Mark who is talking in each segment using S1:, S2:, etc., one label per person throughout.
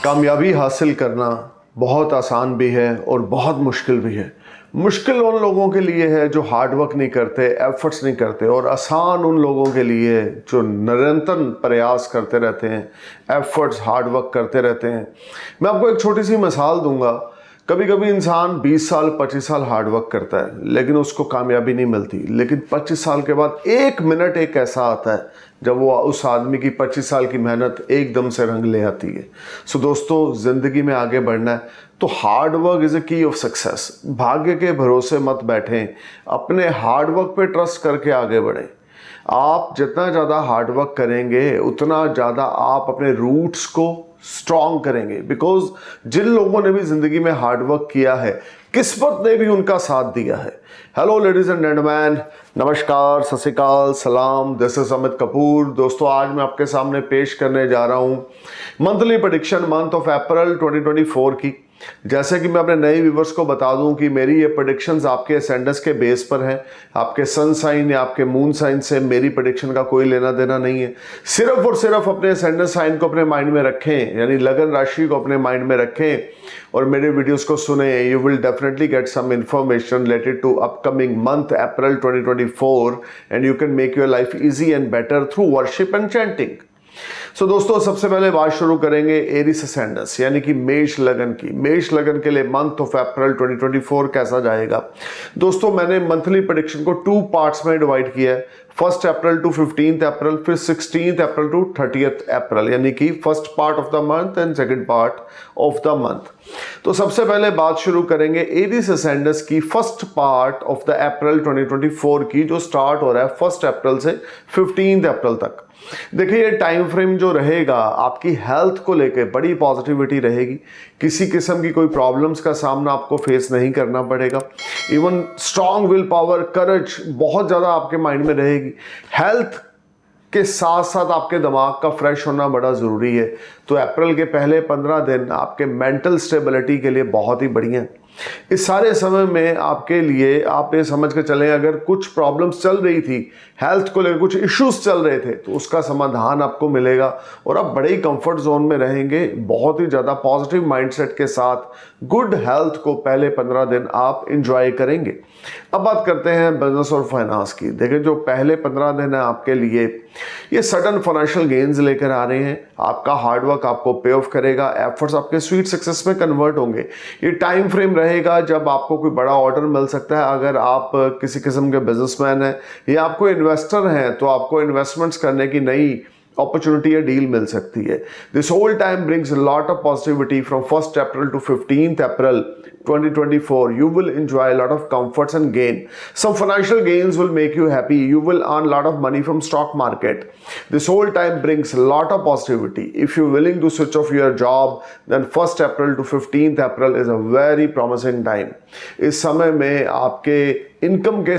S1: कामयाबी हासिल करना बहुत आसान भी है और बहुत मुश्किल भी है। मुश्किल उन लोगों के लिए है जो हार्ड वर्क नहीं करते, एफर्ट्स नहीं करते, और आसान उन लोगों के लिए जो निरंतर प्रयास करते रहते हैं, एफर्ट्स हार्ड वर्क करते रहते हैं। मैं आपको एक छोटी सी मिसाल दूंगा। कभी कभी इंसान 20 साल 25 साल हार्ड वर्क करता है लेकिन उसको कामयाबी नहीं मिलती, लेकिन 25 साल के बाद एक मिनट एक ऐसा आता है जब वो उस आदमी की 25 साल की मेहनत एकदम से रंग ले आती है। सो दोस्तों, ज़िंदगी में आगे बढ़ना है तो हार्ड वर्क इज़ ए की ऑफ सक्सेस। भाग्य के भरोसे मत बैठें, अपने हार्ड वर्क पे ट्रस्ट करके आगे बढ़ें। आप जितना ज़्यादा हार्ड वर्क करेंगे उतना ज़्यादा आप अपने रूट्स को स्ट्रॉन्ग करेंगे। बिकॉज जिन लोगों ने भी ज़िंदगी में हार्ड वर्क किया है, किस्मत ने भी उनका साथ दिया है। हेलो लेडीज एंड जेंटलमैन, नमस्कार, सत श्री अकाल, सलाम। This is Amit Kapoor. दोस्तों, आज मैं आपके सामने पेश करने जा रहा हूँ monthly prediction month of April 2024 की। जैसे कि मैं अपने नए व्यूवर्स को बता दूं कि मेरी ये प्रेडिक्शंस आपके असेंडेंस के बेस पर हैं। आपके सन साइन या आपके मून साइन से मेरी प्रेडिक्शन का कोई लेना देना नहीं है। सिर्फ और सिर्फ अपने असेंडेंस साइन को अपने माइंड में रखें, यानी लगन राशि को अपने माइंड में रखें और मेरे वीडियोस को सुने। You will definitely get some information related to upcoming month April 2024 and you can make your life easy and better through worship and chanting. So दोस्तों, सबसे पहले बात शुरू करेंगे एरिस असेंडेंस यानी कि मेष लगन की। मेष लगन के लिए मंथ ऑफ अप्रैल 2024 कैसा जाएगा? दोस्तों, मैंने मंथली प्रेडिक्शन को 2 पार्ट्स में डिवाइड किया है। 1 अप्रैल टू 15 अप्रैल, फिर 16 अप्रैल टू 30 अप्रैल, यानी कि first part of the month and second part of the month. तो सबसे पहले बात शुरू करेंगे एरिस असेंडेंस की फर्स्ट पार्ट ऑफ द अप्रैल 2024 की, जो स्टार्ट हो रहा है 1 अप्रैल से 15 अप्रैल तक। देखिए, ये टाइम फ्रेम जो रहेगा आपकी हेल्थ को लेकर बड़ी पॉजिटिविटी रहेगी। किसी किस्म की कोई प्रॉब्लम्स का सामना आपको फेस नहीं करना पड़ेगा। इवन स्ट्रॉन्ग विल पावर, करेज बहुत ज़्यादा आपके माइंड में रहेगी। हेल्थ के साथ साथ आपके दिमाग का फ्रेश होना बड़ा ज़रूरी है। तो अप्रैल के पहले 15 दिन आपके मेंटल स्टेबिलिटी के लिए बहुत ही बढ़िया है। इस सारे समय में आपके लिए आप ये समझ के चलें, अगर कुछ प्रॉब्लम्स चल रही थी, हेल्थ को लेकर कुछ इश्यूज चल रहे थे, तो उसका समाधान आपको मिलेगा और आप बड़े ही कंफर्ट जोन में रहेंगे। बहुत ही ज़्यादा पॉजिटिव माइंडसेट के साथ गुड हेल्थ को पहले 15 दिन आप इंजॉय करेंगे। अब बात करते हैं बिजनेस और फाइनेंस की। देखिए, जो पहले 15 दिन है आपके लिए ये सडन फाइनेंशियल गेन्स लेकर आ रहे हैं। आपका हार्डवर्क आपको पे ऑफ करेगा, एफर्ट्स आपके स्वीट सक्सेस में कन्वर्ट होंगे। ये टाइम फ्रेम रहेगा जब आपको कोई बड़ा ऑर्डर मिल सकता है। अगर आप किसी किस्म के बिजनेसमैन हैं या आपको इन्वेस्टर हैं तो आपको इन्वेस्टमेंट्स करने की नई अपॉर्चुनिटी या डील मिल सकती है। This whole time brings lot of positivity from 1 April to 15 April 2024. You will enjoy a lot of comforts and gain. Some financial gains will make you happy. You will earn a lot of money from stock market. This whole time brings a lot of positivity. If you're willing to switch off your job, then 1 April to 15th April is a very promising time. इस समय में आपके income के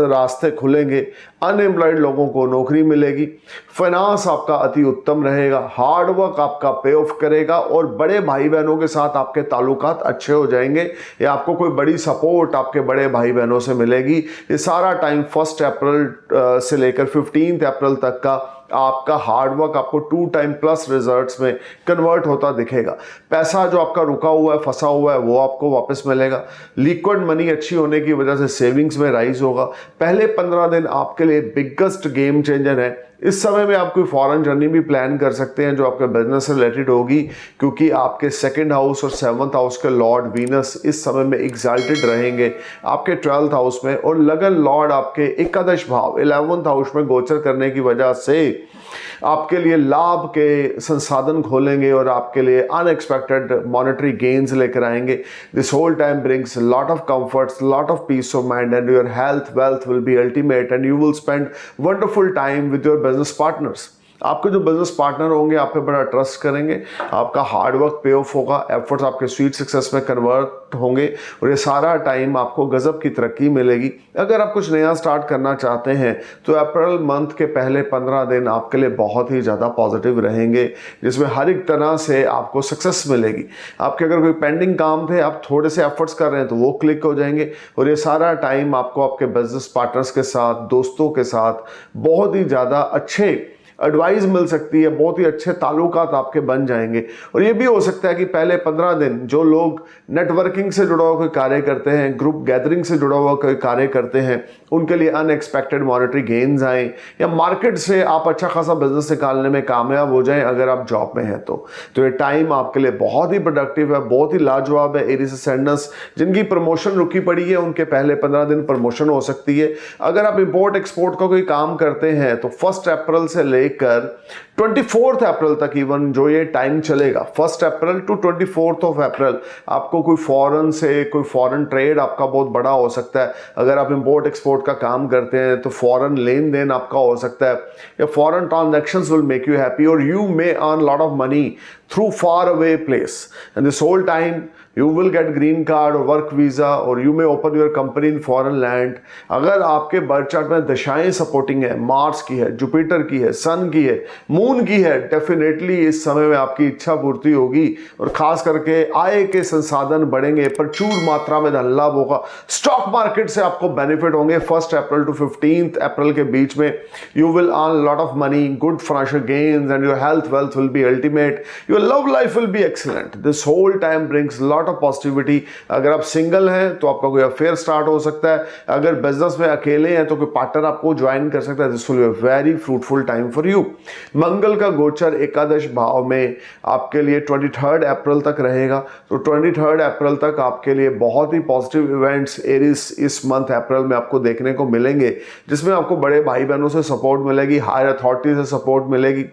S1: रास्ते खुलेंगे, unemployed लोगों को नौकरी मिलेगी, फाइनेंस आपका अति उत्तम रहेगा, हार्ड वर्क आपका पे ऑफ करेगा और बड़े भाई बहनों के साथ आपके ताल्लुकात अच्छे हो जाएंगे या आपको कोई बड़ी सपोर्ट आपके बड़े भाई बहनों से मिलेगी। ये सारा टाइम 1 अप्रैल से लेकर 15 अप्रैल तक का आपका हार्डवर्क आपको 2 टाइम प्लस रिजल्ट्स में कन्वर्ट होता दिखेगा। पैसा जो आपका रुका हुआ है, फंसा हुआ है, वो आपको वापस मिलेगा। लिक्विड मनी अच्छी होने की वजह से सेविंग्स में राइज होगा। पहले 15 दिन आपके लिए बिगेस्ट गेम चेंजर है। इस समय में आप कोई फॉरेन जर्नी भी प्लान कर सकते हैं जो आपके बिजनेस से रिलेटेड होगी, क्योंकि आपके 2nd हाउस और 7th हाउस के लॉर्ड वीनस इस समय में एग्जाल्टेड रहेंगे आपके 12th हाउस में, और लगन लॉर्ड आपके एकादश भाव 11th हाउस में गोचर करने की वजह से आपके लिए लाभ के संसाधन खोलेंगे और आपके लिए अनएक्सपेक्टेड मॉनेटरी गेन्स लेकर आएंगे। This whole time brings lot of comforts, lot of peace of mind and your health wealth will be ultimate and you will spend wonderful time with your business partners. आपके जो business partner होंगे आप पे बड़ा trust करेंगे, आपका hard work pay of होगा, efforts आपके स्वीट सक्सेस में कन्वर्ट होंगे और ये सारा टाइम आपको गजब की तरक्की मिलेगी। अगर आप कुछ नया स्टार्ट करना चाहते हैं तो अप्रैल मंथ के पहले 15 दिन आपके लिए बहुत ही ज़्यादा पॉजिटिव रहेंगे, जिसमें हर एक तरह से आपको सक्सेस मिलेगी। आपके अगर कोई पेंडिंग काम थे, आप थोड़े से एफर्ट्स कर रहे हैं तो वो क्लिक हो जाएंगे और ये सारा टाइम आपको आपके बिजनेस पार्टनर्स के साथ, दोस्तों के साथ बहुत ही ज़्यादा अच्छे एडवाइस मिल सकती है, बहुत ही अच्छे ताल्लुकात आपके बन जाएंगे। और ये भी हो सकता है कि पहले 15 दिन जो लोग नेटवर्किंग से जुड़ा हुआ कोई कार्य करते हैं, ग्रुप गैदरिंग से जुड़ा हुआ कोई कार्य करते हैं, उनके लिए अनएक्सपेक्टेड मॉनेटरी गेन्स आए, या मार्केट से आप अच्छा खासा बिजनेस निकालने में कामयाब हो जाएं अगर आप जॉब में हैं तो ये टाइम आपके लिए बहुत ही प्रोडक्टिव है, बहुत ही लाजवाब है। एरीज असेंडेंस जिनकी प्रमोशन रुकी पड़ी है उनके पहले 15 दिन प्रमोशन हो सकती है। अगर आप इंपोर्ट एक्सपोर्ट का कोई काम करते हैं तो 1 अप्रैल से लेकर 24 अप्रैल तक इवन जो ये टाइम चलेगा, 1 अप्रैल टू 24 अप्रैल, आपको कोई फॉरेन से कोई फॉरेन ट्रेड आपका बहुत बड़ा हो सकता है। अगर आप इंपोर्ट एक्सपोर्ट का काम करते हैं तो फॉरेन लेन देन आपका हो सकता है, या foreign transactions will make you happy, और you may earn lot of money through far away place, and this whole time you will get green card or work visa, or you may open your company in foreign land। अगर आपके birth chart में दशाएं supporting है, Mars की है, Jupiter की है, सन की है, मून की है, डेफिनेटली इस समय में आपकी इच्छा पूर्ति होगी और खास करके आय के संसाधन बढ़ेंगे, प्रचुर मात्रा में धन लाभ होगा। स्टॉक मार्केट से आपको बेनिफिट होंगे। 1 अप्रैल टू 15 अप्रैल के बीच में you will earn lot of money, good financial gains, and your health wealth will be ultimate. Your love life will be excellent. This whole time brings lot of positivity। अगर आप single हैं तो आपका कोई affair start हो सकता है, अगर बिजनेस में अकेले हैं तो कोई पार्टनर आपको ज्वाइन कर सकता है। This will be a very fruitful time for you. मंगल का गोचर एकादश भाव में आपके लिए 23 अप्रैल तक रहेगा, तो 23 अप्रैल तक आपके लिए बहुत ही पॉजिटिव इवेंट्स एरीज इस मंथ अप्रैल में आपको देखने को मिलेंगे, जिसमें आपको बड़े भाई बहनों से सपोर्ट मिलेगी, हायर अथॉरिटी से सपोर्ट मिलेगी।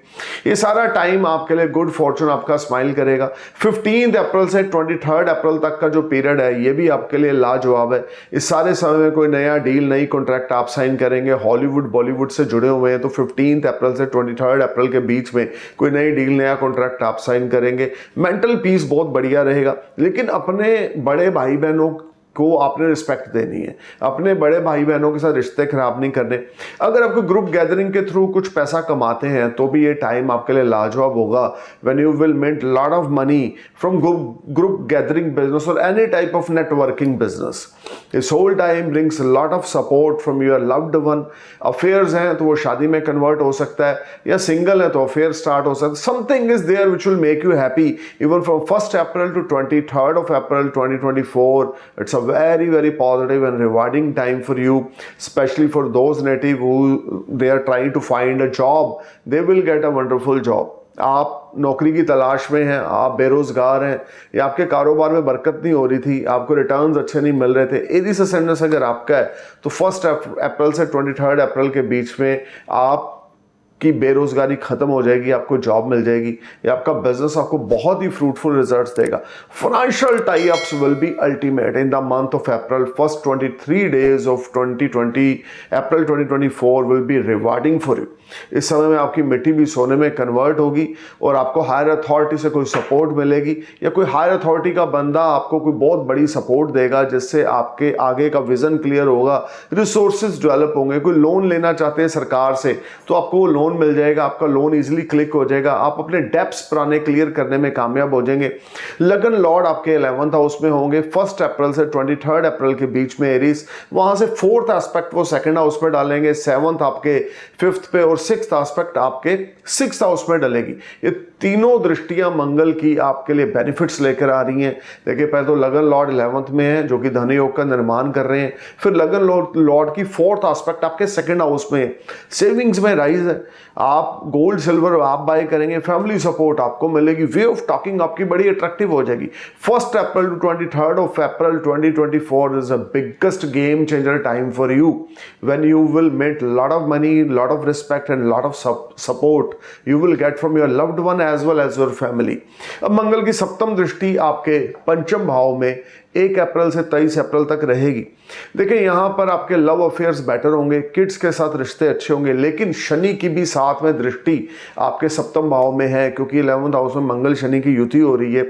S1: ये सारा टाइम आपके लिए गुड फॉर्चून आपका स्माइल करेगा। 15 अप्रैल से 23 अप्रैल तक का जो पीरियड है ये भी आपके लिए लाजवाब है। इस सारे समय में कोई नया डील, नई कॉन्ट्रैक्ट आप साइन करेंगे। हॉलीवुड बॉलीवुड से जुड़े हुए हैं तो 15 अप्रैल से 23 अप्रैल के बीच में कोई नई डील, नया कॉन्ट्रैक्ट आप साइन करेंगे। मेंटल पीस बहुत बढ़िया रहेगा, लेकिन अपने बड़े भाई बहनों को आपने रिस्पेक्ट देनी है, अपने बड़े भाई बहनों के साथ रिश्ते खराब नहीं करने। अगर आपको ग्रुप गैदरिंग के थ्रू कुछ पैसा कमाते हैं तो भी ये टाइम आपके लिए लाजवाब होगा। When you will make lot of money from group gathering business और any type of networking business. This whole time brings lot of support from your loved one. Affairs हैं तो वो शादी में कन्वर्ट हो सकता है, या सिंगल है तो अफेयर स्टार्ट हो सकता है। Something is there which will make you happy even from 1 April to 23 April 2024। It's very positive and rewarding time for you, especially for those native who they are trying to find a job. They will get a wonderful job। आप नौकरी की तलाश में हैं, आप बेरोजगार हैं, या आपके कारोबार में बरकत नहीं हो रही थी, आपको रिटर्न्स अच्छे नहीं मिल रहे थे, एरीज असेंडेंस अगर आपका है तो 1 अप्रैल से 23 अप्रैल के बीच में आप की बेरोजगारी खत्म हो जाएगी, आपको जॉब मिल जाएगी, या आपका बिजनेस आपको बहुत ही फ्रूटफुल रिजल्ट्स देगा। Financial tie ups will be ultimate in the month of April. First 23 days of 2020 April 2024 will be rewarding for you. इस समय में आपकी मिट्टी भी सोने में कन्वर्ट होगी और आपको हायर अथॉरिटी से कोई सपोर्ट मिलेगी, या कोई हायर अथॉरिटी का बंदा आपको कोई बहुत बड़ी सपोर्ट देगा जिससे आपके आगे का विजन क्लियर होगा, रिसोर्सेज डेवलप होंगे। कोई लोन लेना चाहते हैं सरकार से तो आपको वो लोन मिल जाएगा, आपका लोन इजीली क्लिक हो जाएगा, आप अपने डेप्स पुराने क्लियर करने में कामयाब हो जाएंगे। लगन लॉर्ड आपके 11th हाउस में होंगे 1 अप्रैल से 23 अप्रैल के बीच में एरीज, वहां से 4th एस्पेक्ट वो 2nd हाउस पे डालेंगे, 7th आपके 5th पे और 6th एस्पेक्ट आपके 6th हाउस में डलेगी। ये तीनों दृष्टियां मंगल की आपके लिए बेनिफिट्स लेकर आ रही हैं। देखिए, पहले तो लगन लॉर्ड 11th में है जो कि धन योग का निर्माण कर रहे हैं, फिर लगन लॉर्ड की 4th एस्पेक्ट आपके 2nd हाउस में है। सेविंग्स में राइज है, आप गोल्ड सिल्वर आप बाय करेंगे, फैमिली सपोर्ट आपको मिलेगी, वे ऑफ टॉकिंग आपकी बड़ी अट्रैक्टिव हो जाएगी। 1 April to 23 April 2024 is a biggest game changer time for you, when you will make lot of money, lot of respect and lot of support you will get from your loved one as well as your family. अब मंगल की सप्तम दृष्टि आपके पंचम भाव में 1 अप्रैल से 23 अप्रैल तक रहेगी। देखिए, यहाँ पर आपके लव अफेयर्स बेटर होंगे, किड्स के साथ रिश्ते अच्छे होंगे, लेकिन शनि की भी साथ में दृष्टि आपके सप्तम भाव में है, क्योंकि 11th हाउस में मंगल शनि की युति हो रही है।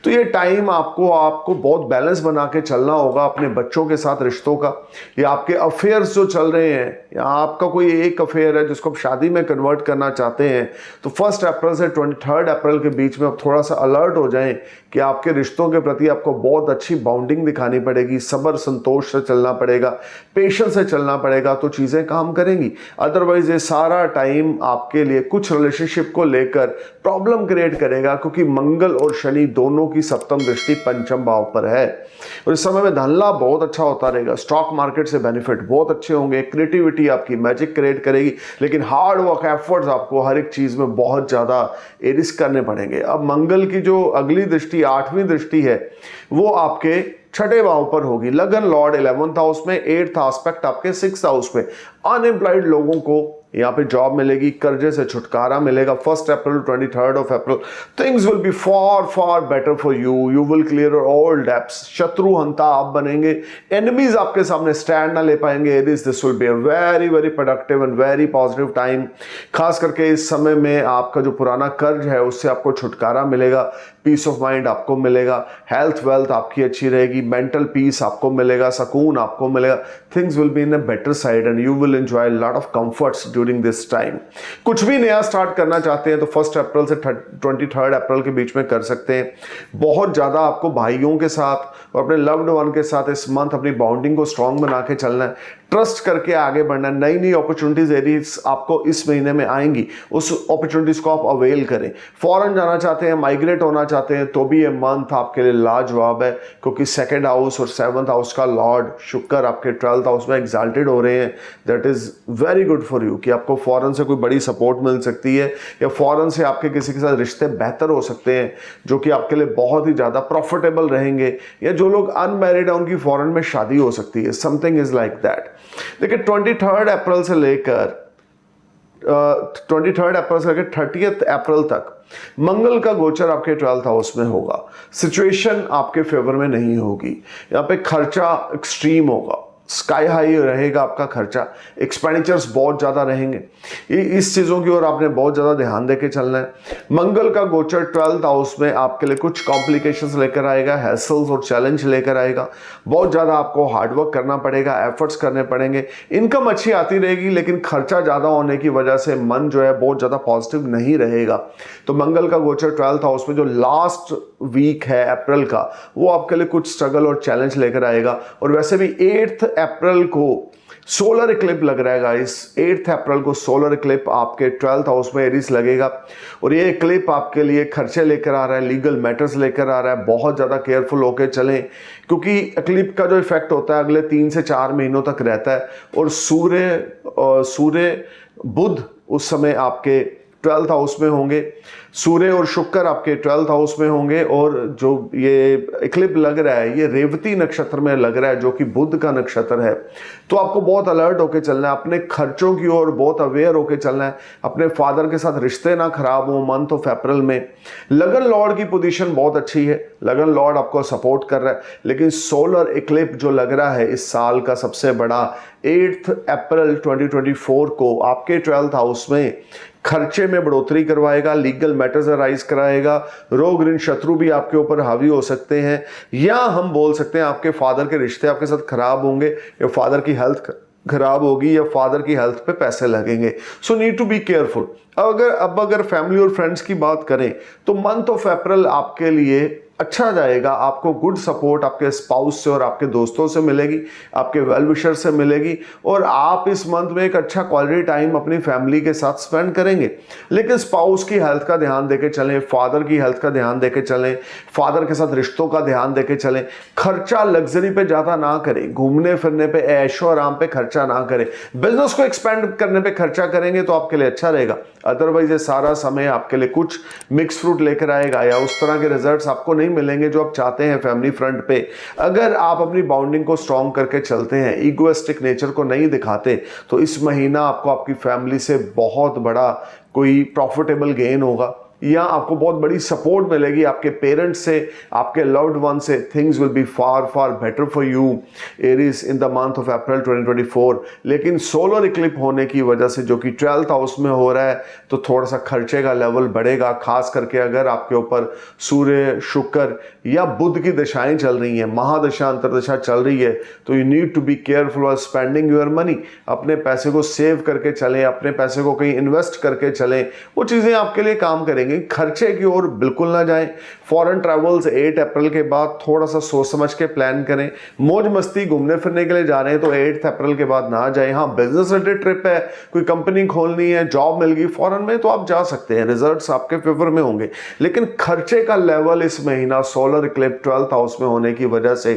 S1: तो ये टाइम आपको बहुत बैलेंस बना के चलना होगा अपने बच्चों के साथ रिश्तों का, या आपके अफेयर्स जो चल रहे हैं या आपका कोई एक अफेयर है जिसको आप शादी में कन्वर्ट करना चाहते हैं, तो 1 अप्रैल से 23 अप्रैल के बीच में आप थोड़ा सा अलर्ट हो जाएं कि आपके रिश्तों के प्रति आपको बहुत अच्छी बाउंडिंग दिखानी पड़ेगी, सब्र संतोष से चलना पड़ेगा, पेशेंस से चलना पड़ेगा, तो चीज़ें काम करेंगी। अदरवाइज ये सारा टाइम आपके लिए कुछ रिलेशनशिप को लेकर प्रॉब्लम क्रिएट करेगा, क्योंकि मंगल और शनि दोनों की सप्तम दृष्टि पंचम भाव पर है। और इस समय में धन लाभ बहुत अच्छा होता रहेगा, स्टॉक मार्केट से बेनिफिट बहुत अच्छे होंगे, क्रिएटिविटी आपकी मैजिक क्रिएट करेगी, लेकिन हार्ड वर्क एफर्ट्स आपको हर एक चीज़ में बहुत ज़्यादा रिस्क करने पड़ेंगे। अब मंगल की जो अगली दृष्टि 8वीं दृष्टि है वो आपके 6ठे भाव पर होगी। लगन लॉर्ड 11th हाउस में, 8th एस्पेक्ट आपके 6th हाउस में। अनएम्प्लॉयड लोगों को यहाँ पे जॉब मिलेगी, कर्जे से छुटकारा मिलेगा। 1 April 23 April things will be far better for you. You will clear all debts. शत्रु हंता आप बनेंगे, एनिमीज आपके सामने स्टैंड ना ले पाएंगे। This will be a very productive and very positive time. खास करके इस समय में आपका जो पुराना कर्ज है उससे आपको छुटकारा मिलेगा, पीस ऑफ माइंड आपको मिलेगा, हेल्थ वेल्थ आपकी अच्छी रहेगी, मेंटल पीस आपको मिलेगा, सुकून आपको मिलेगा। Things will be in a better side and you will enjoy lot of comforts during this time. कुछ भी नया स्टार्ट करना चाहते हैं तो 1 अप्रैल से 23 अप्रैल के बीच में कर सकते हैं। बहुत ज़्यादा आपको भाइयों के साथ और अपने लव्ड वन के साथ इस मंथ अपनी बॉन्डिंग को स्ट्रांग बना के चलना है, ट्रस्ट करके आगे बढ़ना। नई नई अपॉर्चुनिटीज एरियाज आपको इस महीने में आएंगी, उस अपॉर्चुनिटीज को आप अवेल करें। फॉरेन जाना चाहते हैं, माइग्रेट होना चाहते हैं, तो भी ये मंथ आपके लिए लाजवाब है, क्योंकि 2nd हाउस और 7th हाउस का लॉर्ड शुक्र आपके 12th हाउस में एग्जाल्टेड हो रहे हैं। That is very good for you कि आपको फॉरेन से कोई बड़ी सपोर्ट मिल सकती है, या फॉरेन से आपके किसी के साथ रिश्ते बेहतर हो सकते हैं जो कि आपके लिए बहुत ही ज़्यादा प्रॉफिटेबल रहेंगे। या जो लोग अनमैरिड हैं उनकी फॉरेन में शादी हो सकती है। Something is like that. देखिए 23 अप्रैल से लेकर 23 अप्रैल से लेकर 30 अप्रैल तक मंगल का गोचर आपके 12th हाउस में होगा। सिचुएशन आपके फेवर में नहीं होगी। यहाँ पे खर्चा एक्सट्रीम होगा, स्काई हाई रहेगा आपका खर्चा, एक्सपेंडिचर्स बहुत ज़्यादा रहेंगे। इस चीज़ों की ओर आपने बहुत ज़्यादा ध्यान देके चलना है। मंगल का गोचर 12th हाउस में आपके लिए कुछ कॉम्प्लिकेशंस लेकर आएगा, हैसल्स और चैलेंज लेकर आएगा। बहुत ज़्यादा आपको हार्डवर्क करना पड़ेगा, एफर्ट्स करने पड़ेंगे। इनकम अच्छी आती रहेगी, लेकिन खर्चा ज़्यादा होने की वजह से मन जो है बहुत ज़्यादा पॉजिटिव नहीं रहेगा। तो मंगल का गोचर 12th हाउस में जो लास्ट वीक है अप्रैल का, वो आपके लिए कुछ स्ट्रगल और चैलेंज लेकर आएगा। और वैसे भी 8th अप्रैल को सोलर इक्लिप लग रहा है गाइस। 8th अप्रैल को सोलर इक्लिप आपके 12th हाउस में एरीज लगेगा, और ये इक्लिप आपके लिए खर्चे लेकर आ रहा है, लीगल मैटर्स लेकर आ रहा है। बहुत ज़्यादा केयरफुल होकर चलें, क्योंकि इक्लिप का जो इफेक्ट होता है अगले 3 से 4 महीनों तक रहता है। और सूर्य बुध उस समय आपके 12th हाउस में होंगे, सूर्य और शुक्र आपके 12th हाउस में होंगे। और जो ये इक्लिप लग रहा है ये रेवती नक्षत्र में लग रहा है, जो कि बुध का नक्षत्र है। तो आपको बहुत अलर्ट होकर चलना है, अपने खर्चों की ओर बहुत अवेयर होकर चलना है। अपने फादर के साथ रिश्ते ना खराब हो मंथ ऑफ अप्रैल में। लगन लॉर्ड की पोजीशन बहुत अच्छी है, लगन लॉर्ड आपको सपोर्ट कर रहा है, लेकिन सोलर इक्लिप जो लग रहा है इस साल का सबसे बड़ा 8th अप्रैल 2024 को आपके 12th हाउस में खर्चे में बढ़ोतरी करवाएगा, लीगल मैटर्स अराइज कराएगा। रोग ऋण शत्रु भी आपके ऊपर हावी हो सकते हैं, या हम बोल सकते हैं आपके फादर के रिश्ते आपके साथ खराब होंगे, या फादर की हेल्थ खराब होगी, या फादर की हेल्थ पे पैसे लगेंगे। So need to be careful. अगर फैमिली और फ्रेंड्स की बात करें तो मंथ ऑफ अप्रैल आपके लिए अच्छा जाएगा। आपको गुड सपोर्ट आपके स्पाउस से और आपके दोस्तों से मिलेगी, आपके वेल विशर से मिलेगी, और आप इस मंथ में एक अच्छा क्वालिटी टाइम अपनी फैमिली के साथ स्पेंड करेंगे। लेकिन स्पाउस की हेल्थ का ध्यान देके चलें, फादर की हेल्थ का ध्यान देके चलें, फादर के साथ रिश्तों का ध्यान देके चलें। खर्चा लग्जरी पे ज़्यादा ना करें, घूमने फिरने पे, ऐशो आराम पे खर्चा ना करें। बिजनेस को एक्सपेंड करने पे खर्चा करेंगे तो आपके लिए अच्छा रहेगा। अदरवाइज ये सारा समय आपके लिए कुछ मिक्स फ्रूट लेकर आएगा, या उस तरह के रिजल्ट्स आपको नहीं मिलेंगे जो आप चाहते हैं फैमिली फ्रंट पे। अगर आप अपनी बाउंडिंग को स्ट्रॉन्ग करके चलते हैं, इगोइस्टिक नेचर को नहीं दिखाते, तो इस महीना आपको आपकी फैमिली से बहुत बड़ा कोई प्रॉफिटेबल गेन होगा। या आपको बहुत बड़ी सपोर्ट मिलेगी आपके पेरेंट्स से, आपके लव्ड वन से। Things will be far far better for you Aries in the month of April 2024। लेकिन सोलर इक्लिप होने की वजह से, जो कि 12th हाउस में हो रहा है, तो थोड़ा सा खर्चे का लेवल बढ़ेगा, खास करके अगर आपके ऊपर सूर्य, शुक्र या बुध की दशाएं चल रही हैं, महादशा अंतरदशा चल रही है, तो you need to be careful while spending your money. अपने पैसे को सेव करके चलें, अपने पैसे को कहीं इन्वेस्ट करके चलें, वो चीज़ें आपके लिए काम करेंगी। खर्चे की ओर बिल्कुल ना जाएं। फॉरेन ट्रैवल्स 8 अप्रैल के बाद थोड़ा सा सोच समझ के प्लान करें। मौज मस्ती घूमने फिरने के लिए जा रहे हैं तो 8 अप्रैल के बाद ना जाएं। हाँ, बिजनेस रिलेटेड ट्रिप है, कोई कंपनी खोलनी है, जॉब मिल गई फॉरेन में, तो आप जा सकते हैं, रिजल्ट्स आपके फेवर में होंगे। लेकिन खर्चे का लेवल इस महीना सोलर इक्लिप्स 12th हाउस में होने की वजह से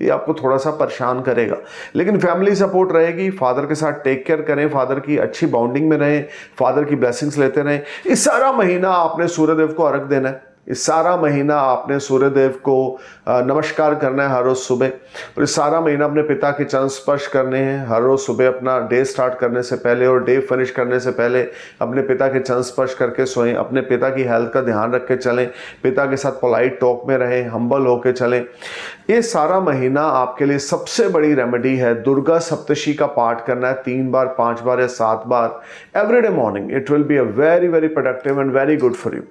S1: ये आपको थोड़ा सा परेशान करेगा। लेकिन फैमिली सपोर्ट रहेगी, फादर के साथ टेक केयर करें, फादर की अच्छी बाउंडिंग में रहें, फादर की ब्लेसिंग्स लेते रहें। इस सारा महीना आपने सूर्यदेव को अर्घ देना है। इस सारा महीना आपने सूर्यदेव को नमस्कार करना है हर रोज सुबह। और इस सारा महीना अपने पिता के चरण स्पर्श करने हैं हर रोज सुबह, अपना डे स्टार्ट करने से पहले और डे फिनिश करने से पहले अपने पिता के चरण स्पर्श करके सोएं। अपने पिता की हेल्थ का ध्यान रख के चलें, पिता के साथ पोलाइट टॉक में रहें, हम्बल होके चलें। ये सारा महीना आपके लिए सबसे बड़ी रेमेडी है, दुर्गा सप्तशी का पाठ करना है 3 बार, 5 बार या 7 बार everyday morning. It will be a very very productive and very good for you.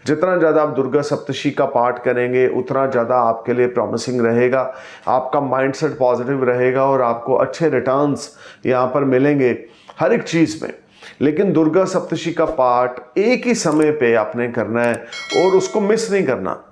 S1: जितना ज़्यादा आप दुर्गा सप्तशी का पाठ करेंगे उतना ज़्यादा आपके लिए प्रॉमिसिंग रहेगा, आपका माइंडसेट पॉजिटिव रहेगा और आपको अच्छे रिटर्न्स यहाँ पर मिलेंगे हर एक चीज़ में। लेकिन दुर्गा सप्तशी का पाठ एक ही समय पे आपने करना है और उसको मिस नहीं करना।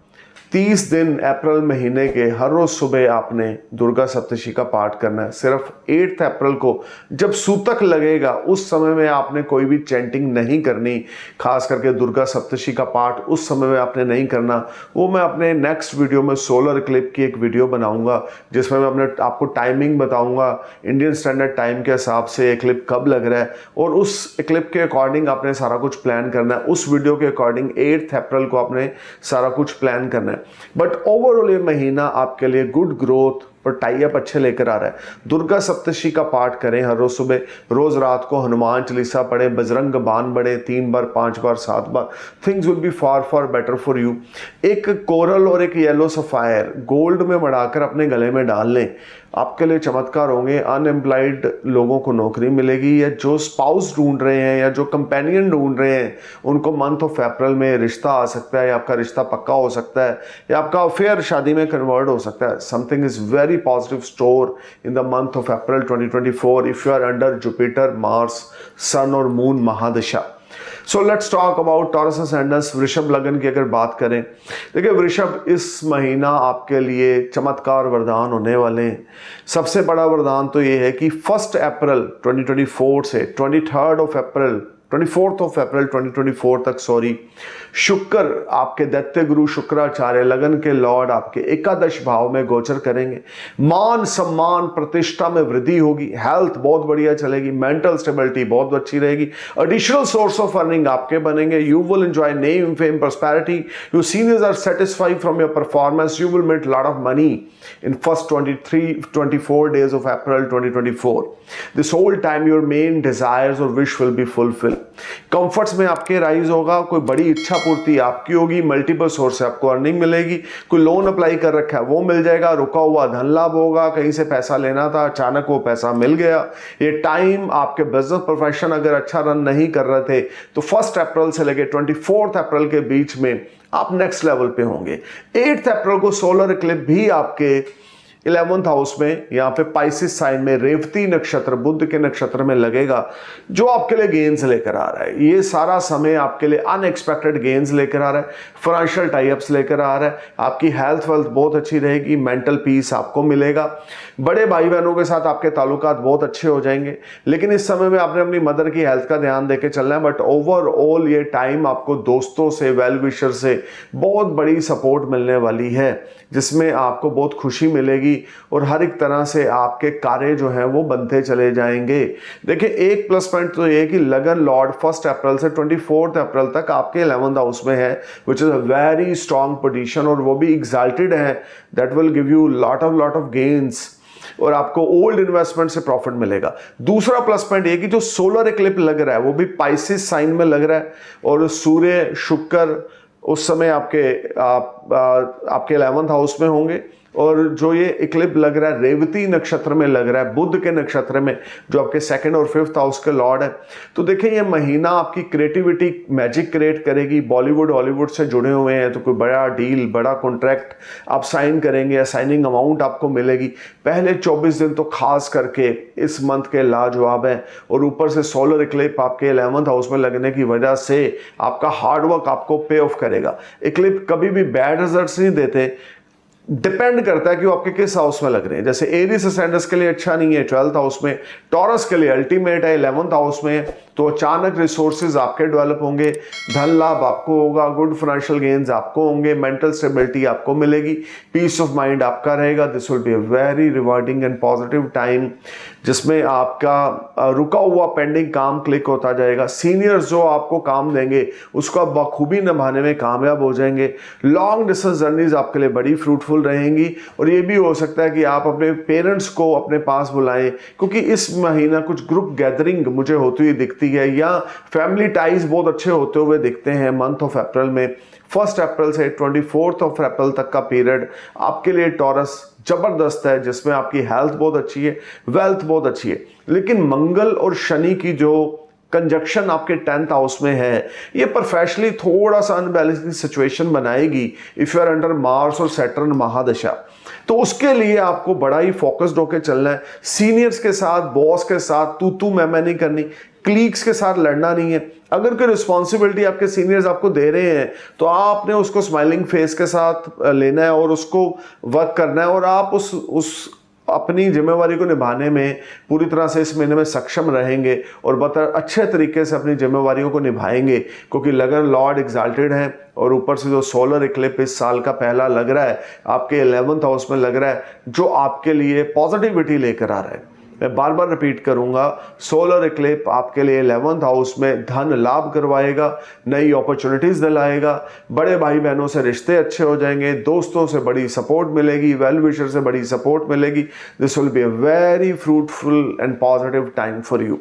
S1: 30 दिन अप्रैल महीने के हर रोज सुबह आपने दुर्गा सप्तशी का पाठ करना है। सिर्फ 8 अप्रैल को जब सूतक लगेगा उस समय में आपने कोई भी चैंटिंग नहीं करनी, खास करके दुर्गा सप्तशी का पाठ उस समय में आपने नहीं करना। वो मैं अपने नेक्स्ट वीडियो में सोलर इक्लिप्स की एक वीडियो बनाऊंगा जिसमें मैं अपने आपको टाइमिंग बताऊंगा, इंडियन स्टैंडर्ड टाइम के हिसाब से इक्लिप्स कब लग रहा है और उस इक्लिप्स के अकॉर्डिंग आपने सारा कुछ प्लान करना है। उस वीडियो के अकॉर्डिंग 8 अप्रैल को आपने सारा कुछ प्लान करना है। बट ओवरऑल ये महीना आपके लिए गुड ग्रोथ और टाई अप अच्छे लेकर आ रहा है। दुर्गा सप्तशी का पाठ करें हर रोज सुबह, रोज रात को हनुमान चालीसा पढ़ें, बजरंग बाण पढ़ें 3 बार, 5 बार, 7 बार। Things will be far far better for you. एक कोरल और एक येलो सफायर गोल्ड में मढ़ाकर अपने गले में डाल लें, आपके लिए चमत्कार होंगे। अनएम्प्लॉयड लोगों को नौकरी मिलेगी, या जो स्पाउस ढूंढ रहे हैं या जो कंपेनियन ढूंढ रहे हैं उनको मंथ ऑफ अप्रैल में रिश्ता आ सकता है, या आपका रिश्ता पक्का हो सकता है, या आपका अफेयर शादी में कन्वर्ट हो सकता है। Something is very positive store in the month of April 2024 if you are under Jupiter, Mars, Sun और Moon महादशा। So let's talk about Taurus Ascendant, वृषभ लगन की अगर बात करें, देखिए वृषभ इस महीना आपके लिए चमत्कार वरदान होने वाले हैं। सबसे बड़ा वरदान तो ये है कि 1 अप्रैल 2024 से 24th ऑफ अप्रैल 2024 तक शुक्र आपके दैत्य गुरु शुक्राचार्य लगन के लॉर्ड आपके एकादश भाव में गोचर करेंगे। मान सम्मान प्रतिष्ठा में वृद्धि होगी, हेल्थ बहुत बढ़िया चलेगी, मेंटल स्टेबिलिटी बहुत अच्छी रहेगी, एडिशनल सोर्स ऑफ अर्निंग आपके बनेंगे। You will enjoy name fame prosperity, your seniors are satisfied from your performance, you will make lot of money in first 24 days of April 2024। This whole time your main desires और wish will be fulfil. Comforts में आपके rise होगा, कोई बड़ी इच्छा पूर्ति आपकी होगी, मल्टीपल सोर्स से आपको अर्निंग मिलेगी, कोई लोन अप्लाई कर रखा है वो मिल जाएगा, रुका हुआ धन लाभ होगा, कहीं से पैसा लेना था अचानक वो पैसा मिल गया। ये टाइम आपके बिजनेस प्रोफेशन अगर अच्छा रन नहीं कर रहे थे तो 1 अप्रैल से लेकर 24 अप्रैल के बीच में आप नेक्स्ट लेवल पे होंगे। 8 अप्रैल को सोलर इक्लिप्स भी आपके 11th हाउस में यहाँ पे पाइसिस साइन में रेवती नक्षत्र बुध के नक्षत्र में लगेगा, जो आपके लिए गेन्स लेकर आ रहा है। ये सारा समय आपके लिए अनएक्सपेक्टेड गेन्स लेकर आ रहा है, फाइनेंशियल टाइप्स लेकर आ रहा है, आपकी हेल्थ वेल्थ बहुत अच्छी रहेगी, मेंटल पीस आपको मिलेगा, बड़े भाई बहनों के साथ आपके ताल्लुकात बहुत अच्छे हो जाएंगे। लेकिन इस समय में आपने अपनी मदर की हेल्थ का ध्यान देके चलना है। बट ओवरऑल ये टाइम आपको दोस्तों से, वेल विशर से बहुत बड़ी सपोर्ट मिलने वाली है, जिसमें आपको बहुत खुशी मिलेगी और हर एक तरह से आपके कार्य जो हैं वो बनते चले जाएंगे। देखिए एक प्लस पॉइंट तो ये कि लगन लॉर्ड 1 अप्रैल से 24 अप्रैल तक आपके 11th हाउस में है, which is a very strong position, और वो भी एग्जाल्टेड है। That will give you lot of gains और आपको ओल्ड इन्वेस्टमेंट से प्रॉफिट मिलेगा। दूसरा प्लस पॉइंट ये कि जो सोलर इक्लिप्स लग रहा है वो भी पाइसेस साइन में लग रहा है और सूर्य शुक्र उस समय आपके 11th हाउस में होंगे। और जो ये इक्लिप्स लग रहा है रेवती नक्षत्र में लग रहा है, बुध के नक्षत्र में, जो आपके 2nd और 5th हाउस के लॉर्ड है। तो देखिए ये महीना आपकी क्रिएटिविटी मैजिक क्रिएट करेगी। बॉलीवुड हॉलीवुड से जुड़े हुए हैं तो कोई बड़ा डील, बड़ा कॉन्ट्रैक्ट आप साइन करेंगे या साइनिंग अमाउंट आपको मिलेगी। पहले 24 दिन तो खास करके इस मंथ के लाजवाब है और ऊपर से सोलर इक्लिप्स आपके 11th हाउस में लगने की वजह से आपका हार्डवर्क आपको पे ऑफ करेगा। इक्लिप्स कभी भी बैड रिजल्ट्स नहीं देते, डिपेंड करता है कि वो आपके किस हाउस में लग रहे हैं। जैसे एरीज असेंडेंस के लिए अच्छा नहीं है 12th हाउस में, टॉरस के लिए अल्टीमेट है 11th हाउस में, तो अचानक रिसोर्सेज आपके डेवलप होंगे, धन लाभ आपको होगा, गुड फाइनेंशियल गेन्स आपको होंगे, मेंटल स्टेबिलिटी आपको मिलेगी, पीस ऑफ माइंड आपका रहेगा। This will be a very rewarding and positive time जिसमें आपका रुका हुआ पेंडिंग काम क्लिक होता जाएगा। सीनियर्स जो आपको काम देंगे उसको आप बखूबी निभाने में कामयाब हो जाएंगे। लॉन्ग डिस्टेंस जर्नीज आपके लिए बड़ी फ्रूटफुल रहेंगी और ये भी हो सकता है कि आप अपने पेरेंट्स को अपने पास बुलाएं, क्योंकि इस महीना कुछ ग्रुप गैदरिंग मुझे होती हुई दिखती है या फैमिली टाइज बहुत अच्छे होते हुए दिखते हैं मंथ ऑफ अप्रैल में। 1 अप्रैल से 24 अप्रैल तक का पीरियड आपके लिए टॉरस जबरदस्त है, जिसमें आपकी हेल्थ बहुत अच्छी है, वेल्थ बहुत अच्छी है। लेकिन मंगल और शनि की जो कंजक्शन आपके 10th हाउस में है, ये प्रोफेशनली थोड़ा सा अनबैलेंसिंग सिचुएशन बनाएगी if you are under Mars और सैटर्न महादशा। तो उसके लिए आपको बड़ा ही फोकस्ड होकर चलना है। सीनियर्स के साथ, बॉस के साथ तू मैं नहीं करनी, क्लीग्स के साथ लड़ना नहीं है। अगर कोई रिस्पॉन्सिबिलिटी आपके सीनियर्स आपको दे रहे हैं तो आपने उसको स्माइलिंग फेस के साथ लेना है और उसको वर्क करना है और आप उस अपनी जिम्मेवारी को निभाने में पूरी तरह से इस महीने में सक्षम रहेंगे और अच्छे तरीके से अपनी जिम्मेवारियों को निभाएंगे, क्योंकि लगन लॉर्ड एग्जाल्टेड है और ऊपर से जो सोलर इक्लिप्स इस साल का पहला लग रहा है आपके 11th हाउस में लग रहा है, जो आपके लिए पॉजिटिविटी लेकर आ रहा है। मैं बार बार रिपीट करूंगा, सोलर इक्लिप्स आपके लिए 11th हाउस में धन लाभ करवाएगा, नई अपॉर्चुनिटीज दिलाएगा, बड़े भाई बहनों से रिश्ते अच्छे हो जाएंगे, दोस्तों से बड़ी सपोर्ट मिलेगी, वेल विशर से बड़ी सपोर्ट मिलेगी। This will be a very fruitful and positive time for you.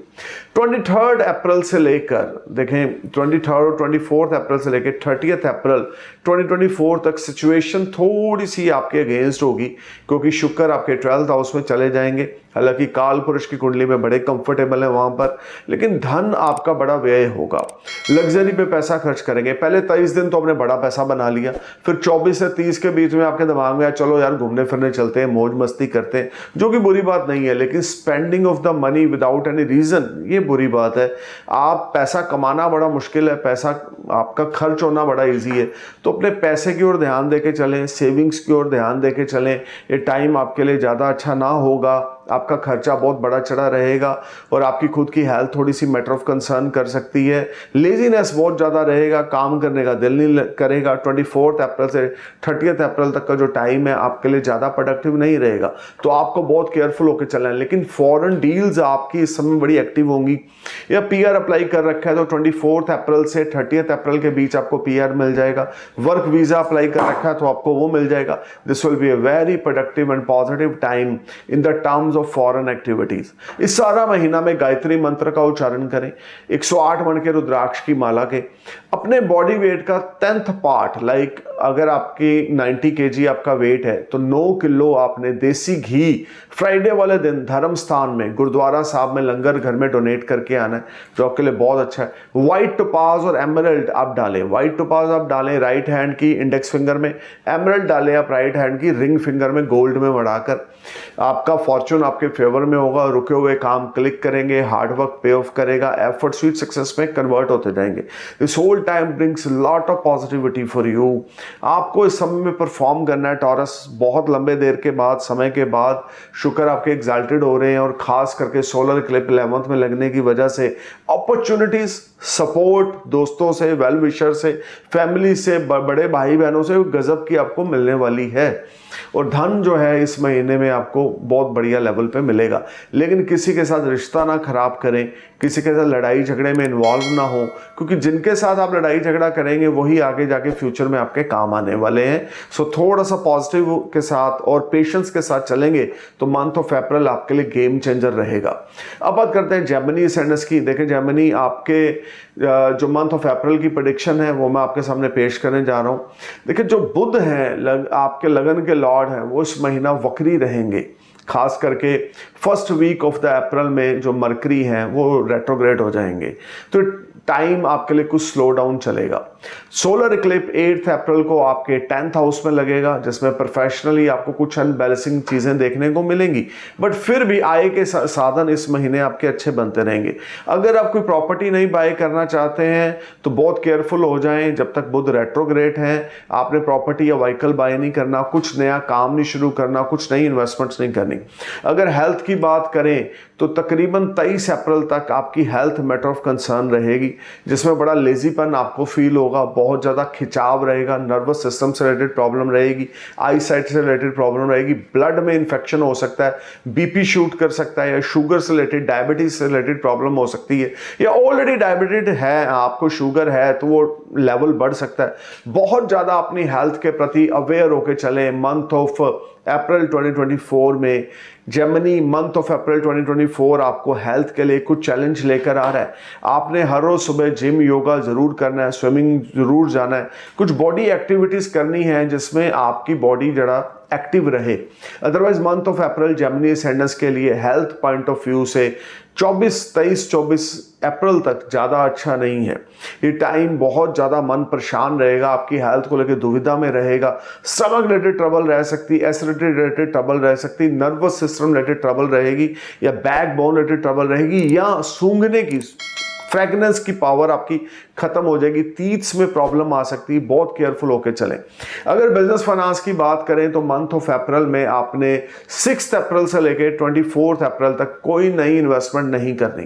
S1: 23 अप्रैल से लेकर देखें 23 और 24 अप्रैल से लेकर 30 अप्रैल 2024 तक सिचुएशन थोड़ी सी आपके अगेंस्ट होगी, क्योंकि शुक्र आपके 12th हाउस में चले जाएंगे। हालांकि काल पुरुष की कुंडली में बड़े कंफर्टेबल है वहां पर, लेकिन धन आपका बड़ा व्यय होगा, लग्जरी पे पैसा खर्च करेंगे। पहले 23 दिन तो आपने बड़ा पैसा बना लिया, फिर 24 से 30 के बीच में आपके दिमाग में आया चलो यार घूमने फिरने चलते हैं, मौज मस्ती करते हैं, जो कि बुरी बात नहीं है, लेकिन spending of the money without any reason ये बुरी बात है। आप पैसा कमाना बड़ा मुश्किल है, पैसा आपका खर्च होना बड़ा ईजी है, तो अपने पैसे की ओर ध्यान देके चलें, सेविंग्स की ओर ध्यान देके चलें। ये टाइम आपके लिए ज़्यादा अच्छा ना होगा, आपका खर्चा बहुत बड़ा चढ़ा रहेगा और आपकी खुद की हेल्थ थोड़ी सी मैटर ऑफ कंसर्न कर सकती है। लेजीनेस बहुत ज़्यादा रहेगा, काम करने का दिल नहीं करेगा। 24 अप्रैल से 30 अप्रैल तक का जो टाइम है आपके लिए ज़्यादा प्रोडक्टिव नहीं रहेगा, तो आपको बहुत केयरफुल होकर चलना है। लेकिन फॉरेन डील्स आपकी इस समय बड़ी एक्टिव होंगी, या पीआर अप्लाई कर रखा है तो 24 अप्रैल से 30 अप्रैल के बीच आपको पीआर मिल जाएगा। वर्क वीज़ा अप्लाई कर रखा है तो आपको वो मिल जाएगा। This will be a very productive and positive time in the terms of foreign activities. इस सारा महीना में गायत्री मंत्र का उच्चारण करें, 108 मण के रुद्राक्ष की माला के, अपने बॉडी वेट का 10th पार्ट, लाइक अगर आपकी 90 kg आपका वेट है तो 9 किलो आपने देसी घी फ्राइडे वाले दिन धर्म स्थान में गुरुद्वारा साहब में लंगर घर में डोनेट करके आना है, जो आपके लिए बहुत अच्छा है। व्हाइट टोपाज और एमरल्ड आप डालें, व्हाइट टोपाज आप डालें राइट हैंड की इंडेक्स फिंगर में, एमरल्ड डालें आप राइट हैंड की रिंग फिंगर में गोल्ड में बढ़ाकर। आपका फॉर्चून आपके फेवर में होगा, रुके हुए काम क्लिक करेंगे, हार्डवर्क पे ऑफ करेगा, एफर्ट स्वीट सक्सेस में कन्वर्ट होते जाएंगे। This whole time brings lot of positivity for you. आपको इस समय में परफॉर्म करना है टॉरस। बहुत लंबे देर के बाद, समय के बाद शुक्र आपके एग्जाल्टेड हो रहे हैं और खास करके सोलर इक्लिप्स 11th में लगने की वजह से अपॉर्चुनिटीज, सपोर्ट दोस्तों से, वेल विशर से, फैमिली से, बड़े भाई बहनों से गजब की आपको मिलने वाली है। और धन जो है इस महीने में आपको बहुत बढ़िया लेवल लेवल पे मिलेगा। लेकिन किसी के साथ रिश्ता ना खराब करें, किसी के साथ लड़ाई झगड़े में इन्वॉल्व ना हो, क्योंकि जिनके साथ आप लड़ाई झगड़ा करेंगे वही आगे जाके फ्यूचर में आपके काम आने वाले हैं। सो थोड़ा सा पॉजिटिव के साथ और पेशेंस के साथ चलेंगे तो मंथ ऑफ अप्रैल आपके लिए गेम चेंजर रहेगा। अब बात करते हैं जेमिनी असेंडेंस की। देखिए जेमिनी, आपके जो मंथ ऑफ अप्रैल की प्रेडिक्शन है वो मैं आपके सामने पेश करने जा रहा हूं। देखिए जो बुध हैं, आपके लगन के लॉर्ड हैं, वो इस महीना वक्री रहेंगे। खास करके first week of the April में जो मरकरी हैं वो रेट्रोग्रेड हो जाएंगे, तो टाइम आपके लिए कुछ स्लो डाउन चलेगा। सोलर इक्लिप्स 8 अप्रैल को आपके 10th हाउस में लगेगा, जिसमें प्रोफेशनली आपको कुछ अनबैलेंसिंग चीज़ें देखने को मिलेंगी, बट फिर भी आय के साधन इस महीने आपके अच्छे बनते रहेंगे। अगर आप कोई प्रॉपर्टी नहीं बाय करना चाहते हैं तो बहुत केयरफुल हो जाएं जब तक बुध रेट्रोग्रेड है। आपने प्रॉपर्टी या व्हीकल बाय नहीं करना, कुछ नया काम नहीं शुरू करना, कुछ नई इन्वेस्टमेंट्स नहीं करनी। अगर हेल्थ की बात करें तो तकरीबन 23 अप्रैल तक आपकी हेल्थ मैटर ऑफ कंसर्न रहेगी, जिसमें बड़ा लेजीपन आपको फील होगा, बहुत ज़्यादा खिंचाव रहेगा, नर्वस सिस्टम से रिलेटेड प्रॉब्लम रहेगी, आई साइट से रिलेटेड प्रॉब्लम रहेगी, ब्लड में इन्फेक्शन हो सकता है, बीपी शूट कर सकता है, या शुगर से रिलेटेड, डायबिटीज से रिलेटेड प्रॉब्लम हो सकती है, या ऑलरेडी डायबिटेड है, आपको शुगर है तो वो लेवल बढ़ सकता है। बहुत ज़्यादा अपनी हेल्थ के प्रति अवेयर होकर चलें। मंथ ऑफ अप्रैल 2024 में जेमिनी, मंथ ऑफ अप्रैल 2024 आपको हेल्थ के लिए कुछ चैलेंज लेकर आ रहा है। आपने हर रोज सुबह जिम, योगा जरूर करना है, स्विमिंग जरूर जाना है, कुछ बॉडी एक्टिविटीज करनी है जिसमें आपकी बॉडी जरा एक्टिव रहे। Otherwise month of April Gemini ascendants के लिए हेल्थ पॉइंट ऑफ व्यू से 24 अप्रैल तक ज़्यादा अच्छा नहीं है। ये टाइम बहुत ज़्यादा मन परेशान रहेगा, आपकी हेल्थ को लेकर दुविधा में रहेगा, स्टमक रिलेटेड ट्रबल रह सकती, एसिडिटी रिलेटेड ट्रबल रह सकती, नर्वस सिस्टम रिलेटेड ट्रबल रहेगी, या बैक बोन रिलेटेड ट्रबल रहेगी, या सूंघने की फ्रेगनेंस की पावर आपकी खत्म हो जाएगी, टीथ्स में प्रॉब्लम आ सकती है। बहुत केयरफुल होकर चलें। अगर बिजनेस फाइनेंस की बात करें तो मंथ ऑफ अप्रैल में आपने 6 अप्रैल से लेकर 24 अप्रैल तक कोई नई इन्वेस्टमेंट नहीं करनी,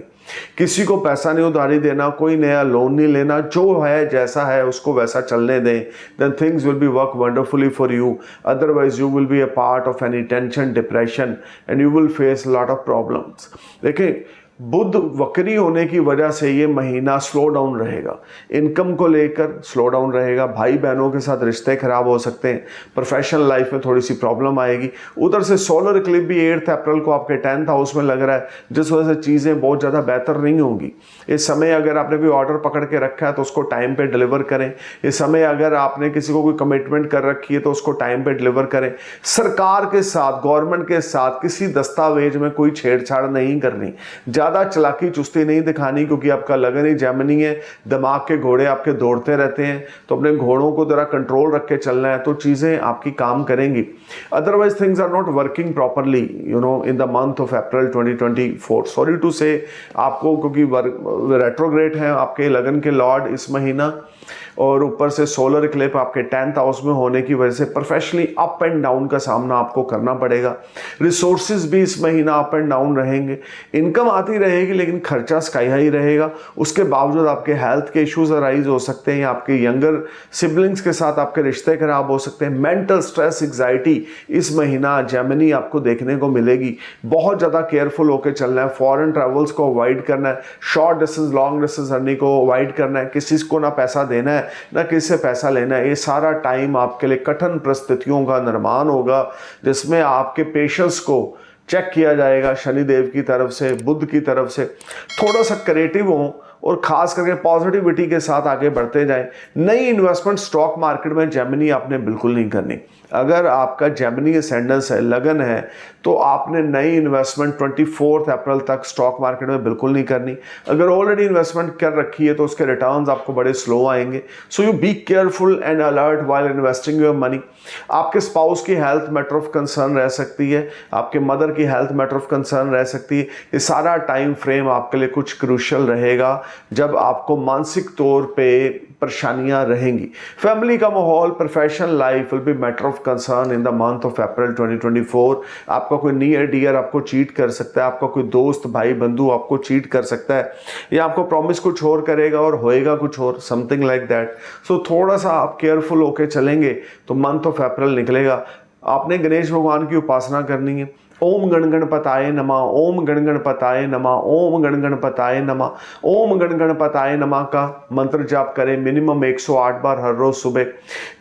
S1: किसी को पैसा नहीं उधारी देना, कोई नया लोन नहीं लेना, जो है जैसा है उसको वैसा चलने दें। Then things will be work wonderfully for you, otherwise you will be a part of any tension, depression, and you will face lot of problems. देखिए बुध वक्री होने की वजह से ये महीना स्लो डाउन रहेगा, इनकम को लेकर स्लो डाउन रहेगा, भाई बहनों के साथ रिश्ते खराब हो सकते हैं, प्रोफेशनल लाइफ में थोड़ी सी प्रॉब्लम आएगी। उधर से सोलर इक्लिप्स भी 8 अप्रैल को आपके 10th हाउस में लग रहा है, जिस वजह से चीज़ें बहुत ज़्यादा बेहतर नहीं होंगी। इस समय अगर आपने कोई ऑर्डर पकड़ के रखा है तो उसको टाइम पर डिलीवर करें। इस समय अगर आपने किसी को कोई कमिटमेंट कर रखी है तो उसको टाइम पर डिलीवर करें। सरकार के साथ, गवर्नमेंट के साथ किसी दस्तावेज में कोई छेड़छाड़ नहीं करनी, ज़्यादा चलाकी चुस्ती नहीं दिखानी, क्योंकि आपका लगन ही जेमिनी है, दिमाग के घोड़े आपके दौड़ते रहते हैं, तो अपने घोड़ों को जरा कंट्रोल रख के चलना है तो चीज़ें आपकी काम करेंगी। Otherwise things are not working properly in the month of April 2024। Sorry to say आपको, क्योंकि रेट्रोग्रेड है आपके लगन के लॉर्ड इस महीना, और ऊपर से सोलर इक्लिप्स आपके 10th हाउस में होने की वजह से प्रोफेशनली अप एंड डाउन का सामना आपको करना पड़ेगा। रिसोर्सेज भी इस महीना अप एंड डाउन रहेंगे, इनकम आती रहेगी लेकिन खर्चा स्काई हाई रहेगा। उसके बावजूद आपके हेल्थ के इश्यूज अराइज हो सकते हैं, आपके यंगर सिबलिंग्स के साथ आपके रिश्ते खराब हो सकते हैं। मेंटल स्ट्रेस, एग्जाइटी इस महीना जेमिनी आपको देखने को मिलेगी। बहुत ज़्यादा केयरफुल होकर चलना है, फॉरेन ट्रैवल्स को अवॉइड करना है, short distance long distance journey को अवॉइड करना है, किसी को ना पैसा देना है ना किसी से पैसा लेना है। ये सारा टाइम आपके लिए कठिन परिस्थितियों का निर्माण होगा, जिसमें आपके पेशेंस को चेक किया जाएगा शनिदेव की तरफ से, बुध की तरफ से। थोड़ा सा क्रिएटिव हो और खास करके पॉजिटिविटी के साथ आगे बढ़ते जाएं। नई इन्वेस्टमेंट स्टॉक मार्केट में जेमिनी आपने बिल्कुल नहीं करनी। अगर आपका जेमिनी असेंडेंस है, लगन है, तो आपने नई इन्वेस्टमेंट 24 अप्रैल तक स्टॉक मार्केट में बिल्कुल नहीं करनी। अगर ऑलरेडी इन्वेस्टमेंट कर रखी है तो उसके रिटर्न्स आपको बड़े स्लो आएंगे। So you B careful and alert while investing your money. आपके स्पाउस की हेल्थ मैटर ऑफ कंसर्न रह सकती है, आपके मदर की हेल्थ मैटर ऑफ कंसर्न रह सकती है। ये सारा टाइम फ्रेम आपके लिए कुछ क्रूशियल रहेगा जब आपको मानसिक तौर पे परेशानियां रहेंगी। फैमिली का माहौल, professional life will be matter of concern in the month of April 2024। आपका कोई नियर डियर आपको चीट कर सकता है, आपका कोई दोस्त, भाई, बंधु आपको चीट कर सकता है, या आपको प्रॉमिस कुछ और करेगा और होएगा कुछ और, समथिंग लाइक दैट। सो थोड़ा सा आप केयरफुल होके चलेंगे तो मंथ ऑफ अप्रैल निकलेगा। आपने गणेश भगवान की उपासना करनी है, ओम गणगणपताय नमः, ओम गणगणपताय नमः, ओम गणगणपताय नमः, ओम गणगणपताय नमः का मंत्र जाप करें मिनिमम 108 बार हर रोज सुबह।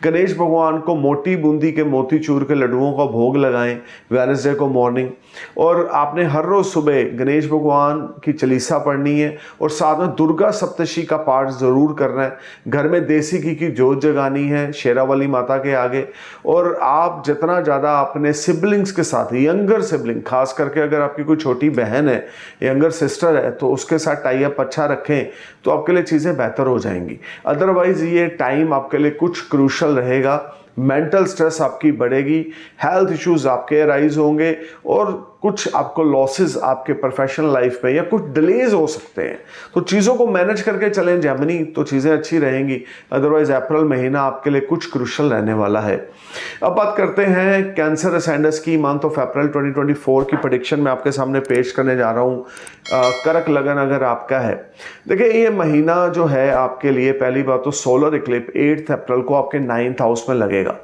S1: गणेश भगवान को मोटी बूंदी के मोतीचूर के लड्डुओं का भोग लगाएं वेडनेसडे को मॉर्निंग। और आपने हर रोज सुबह गणेश भगवान की चालीसा पढ़नी है और साथ में दुर्गा सप्तशी का पाठ जरूर करना है। घर में देसी घी की जोत जगानी है शेरावाली माता के आगे। और आप जितना ज़्यादा अपने सिबलिंग्स के साथ, यंगर सिबलिंग खास करके अगर आपकी कोई छोटी बहन है, यंगर सिस्टर है, तो उसके साथ टाई अप अच्छा रखें तो आपके लिए चीज़ें बेहतर हो जाएंगी। अदरवाइज ये टाइम आपके लिए कुछ क्रूशल रहेगा, मेंटल स्ट्रेस आपकी बढ़ेगी, हेल्थ इश्यूज आपके राइज होंगे और कुछ आपको लॉसेस आपके प्रोफेशनल लाइफ में या कुछ डिलेज हो सकते हैं। तो चीज़ों को मैनेज करके चलें जेमिनी, तो चीज़ें अच्छी रहेंगी। अदरवाइज अप्रैल महीना आपके लिए कुछ क्रूशल रहने वाला है। अब बात करते हैं कैंसर असेंडेंस की मंथ ऑफ अप्रैल 2024 की प्रेडिक्शन मैं आपके सामने पेश करने जा रहा हूँ। कर्क लगन अगर आपका है, देखिए ये महीना जो है आपके लिए, पहली बात तो सोलर इक्लिप्स 8 अप्रैल को आपके 9th हाउस में लगेगा,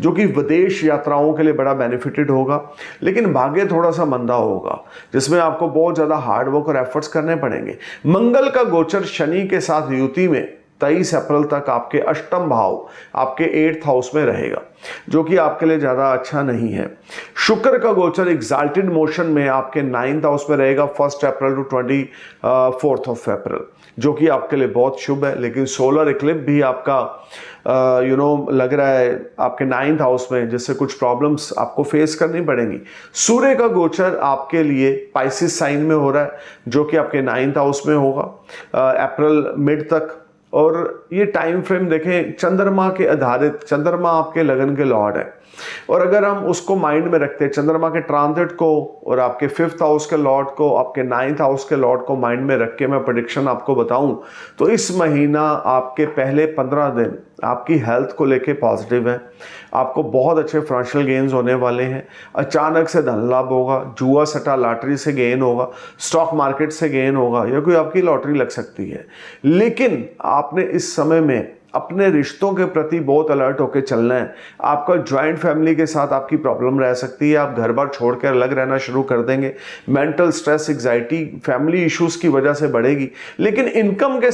S1: जो कि विदेश यात्राओं के लिए बड़ा बेनिफिटेड होगा। लेकिन भाग्य थोड़ा सा मंदा होगा, जिसमें आपको बहुत ज़्यादा हार्डवर्क और एफर्ट्स करने पड़ेंगे। मंगल का गोचर शनि के साथ युति में 23 अप्रैल तक आपके अष्टम भाव आपके 8th हाउस में रहेगा, जो कि आपके लिए ज़्यादा अच्छा नहीं है। शुक्र का गोचर एग्जाल्टेड मोशन में आपके 9th हाउस में रहेगा 1 अप्रैल टू 24 अप्रैल, जो कि आपके लिए बहुत शुभ है। लेकिन सोलर इक्लिप्स भी आपका लग रहा है आपके 9th हाउस में, जिससे कुछ प्रॉब्लम्स आपको फेस करनी पड़ेंगी। सूर्य का गोचर आपके लिए पाइसिस साइन में हो रहा है, जो कि आपके 9th हाउस में होगा अप्रैल मिड तक। और ये टाइम फ्रेम देखें, चंद्रमा के आधारित, चंद्रमा आपके लगन के लॉर्ड है, और अगर हम उसको माइंड में रखते हैं, चंद्रमा के ट्रांजिट को और आपके 5th हाउस के लॉर्ड को, आपके 9th हाउस के लॉर्ड को माइंड में रख के मैं प्रेडिक्शन आपको बताऊं, तो इस महीना आपके पहले 15 दिन आपकी हेल्थ को लेके पॉजिटिव है। आपको बहुत अच्छे फाइनेंशियल गेन्स होने वाले हैं। अचानक से धन लाभ होगा, जुआ सट्टा लॉटरी से गेन होगा, स्टॉक मार्केट से गेन होगा, या कोई आपकी लॉटरी लग सकती है। लेकिन आपने इस समय में अपने रिश्तों के प्रति बहुत अलर्ट होकर चलना है। आपका ज्वाइंट फैमिली के साथ आपकी प्रॉब्लम रह सकती है, आप घर बार छोड़कर अलग रहना शुरू कर देंगे। Mental stress, anxiety, family issues की वजह से बढ़ेगी। लेकिन इनकम के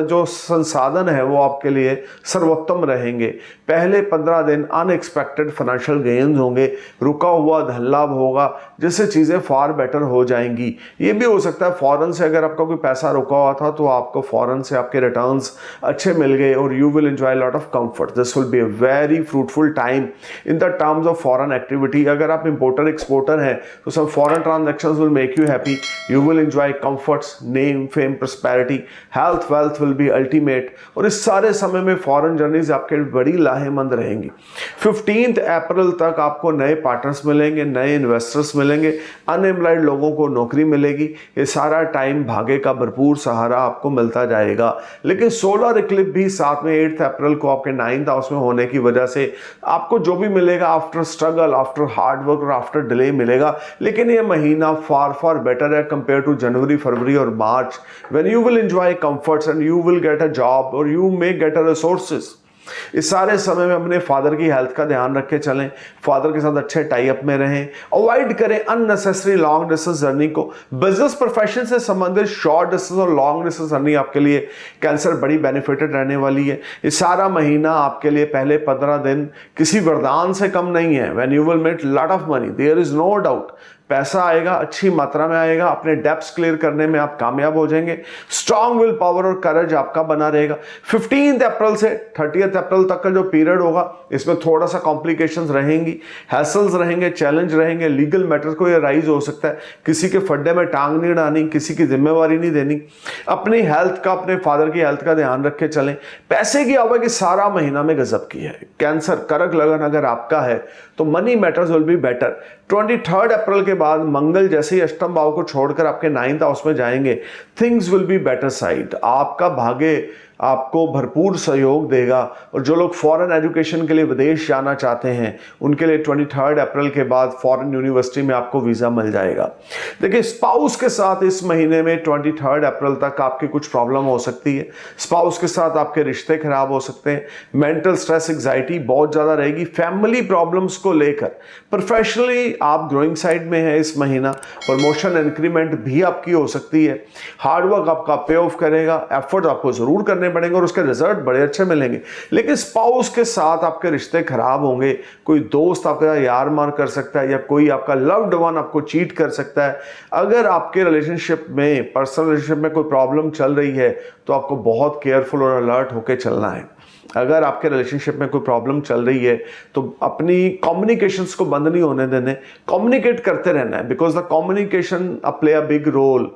S1: जो संसाधन है वो आपके लिए सर्वोत्तम रहेंगे। पहले 15 दिन अनएक्सपेक्टेड फाइनेंशियल गेन्स होंगे, रुका हुआ धन लाभ होगा, जिससे चीज़ें फार बेटर हो जाएंगी। ये भी हो सकता है फॉरेन से अगर आपका कोई पैसा रुका हुआ था तो आपको फॉरेन से आपके रिटर्न्स अच्छे मिल गए और you will enjoy a lot of comfort. This will be a very fruitful time in the terms of foreign activity. अगर आप importer exporter हैं तो some foreign transactions will make you happy. You will enjoy comforts, name, fame, prosperity, health, wealth will be ultimate. और इस सारे समय में foreign journeys आपके बड़ी लाहेमंद रहेंगी। 15th अप्रैल तक आपको नए पार्टनर्स मिलेंगे, नए इन्वेस्टर्स मिलेंगे, अनएम्प्लॉयड लोगों को नौकरी मिलेगी। ये सारा टाइम भाग्य का भरपूर सहारा आपको मिलता जाएगा। लेकिन सोलर इक्लिप्स भी साथ में 8 अप्रैल को आपके 9th हाउस में होने की वजह से आपको जो भी मिलेगा after struggle, after hard work और आफ्टर डिले मिलेगा। लेकिन ये महीना फार बेटर है कंपेयर टू जनवरी, फरवरी और मार्च, when you will enjoy comforts and you will get a job और you may get a resources. इस सारे समय में अपने फादर की हेल्थ का ध्यान रख के चलें, फादर के साथ अच्छे टाई अप में रहें, अवॉइड करें अननेसेसरी लॉन्ग डिस्टेंस जर्नी को। बिजनेस प्रोफेशन से संबंधित शॉर्ट डिस्टेंस और लॉन्ग डिस्टेंस जर्नी आपके लिए कैंसर बड़ी बेनिफिटेड रहने वाली है। ये सारा महीना आपके लिए पहले 15 दिन किसी वरदान से कम नहीं है। When you will make lot of money, there is no doubt, पैसा आएगा, अच्छी मात्रा में आएगा, अपने डेब्ट्स क्लियर करने में आप कामयाब हो जाएंगे। स्ट्रांग विल पावर और करेज आपका बना रहेगा। 15 अप्रैल से 30 अप्रैल तक का जो पीरियड होगा, इसमें थोड़ा सा कॉम्प्लिकेशंस रहेंगी, हैसल्स रहेंगे, चैलेंज रहेंगे, लीगल मैटर को ये राइज हो सकता है। किसी के फड्डे में टांग नहीं डालनी, किसी की जिम्मेवारी नहीं देनी। अपनी हेल्थ का, अपने फादर की हेल्थ का ध्यान रख के चलें। पैसे की आवक इस सारा महीना में गजब की है। कैंसर, कर्क लगन अगर आपका है तो money matters will be better. 23 अप्रैल के बाद मंगल जैसे ही अष्टम भाव को छोड़कर आपके 9th हाउस में जाएंगे, things will be better side. आपका भाग्य आपको भरपूर सहयोग देगा। और जो लोग फॉरेन एजुकेशन के लिए विदेश जाना चाहते हैं उनके लिए 23 अप्रैल के बाद फॉरेन यूनिवर्सिटी में आपको वीज़ा मिल जाएगा। देखिए, स्पाउस के साथ इस महीने में 23 अप्रैल तक आपकी कुछ प्रॉब्लम हो सकती है। स्पाउस के साथ आपके रिश्ते खराब हो सकते हैं, मेंटल स्ट्रेस एंग्जाइटी बहुत ज़्यादा रहेगी, फैमिली प्रॉब्लम्स को लेकर। प्रोफेशनली आप ग्रोइंग साइड में है इस महीना, प्रमोशन इंक्रीमेंट भी आपकी हो सकती है। हार्डवर्क आपका पे ऑफ करेगा, एफर्ट आपको ज़रूर करने पड़ेंगे और उसके रिजल्ट बड़े अच्छे मिलेंगे। लेकिन स्पाउस के साथ आपके रिश्ते खराब होंगे, कोई दोस्त आपका यार मार कर सकता है या कोई आपका लव्ड वन आपको चीट कर सकता है। अगर आपके रिलेशनशिप में, पर्सनल रिलेशनशिप में कोई प्रॉब्लम चल रही है तो आपको बहुत केयरफुल और अलर्ट होकर चलना है। अगर आपके रिलेशनशिप में कोई प्रॉब्लम चल रही है तो अपनी कम्युनिकेशंस को बंद नहीं होने देने, कम्युनिकेट करते रहना है, because the communication play a big role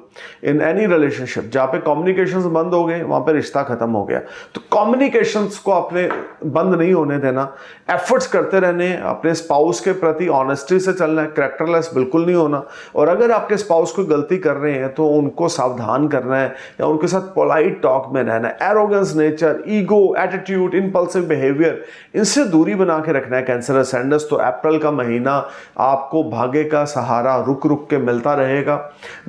S1: in any relationship. जहाँ पे कम्युनिकेशंस बंद हो गए वहाँ पे रिश्ता खत्म हो गया। तो कम्युनिकेशंस को आपने बंद नहीं होने देना, एफर्ट्स करते रहने, अपने स्पाउस के प्रति ऑनेस्टी से चलना है, कैरेक्टरलेस बिल्कुल नहीं होना। और अगर आपके स्पाउस कोई गलती कर रहे हैं तो उनको सावधान करना है या उनके साथ पोलाइट टॉक में रहना है। Arrogance nature, ego, attitude, impulsive behaviour, इनसे दूरी बना के रखना है कैंसर असेंडेंस। तो अप्रैल का महीना आपको भाग्य का सहारा रुक रुक के मिलता रहेगा,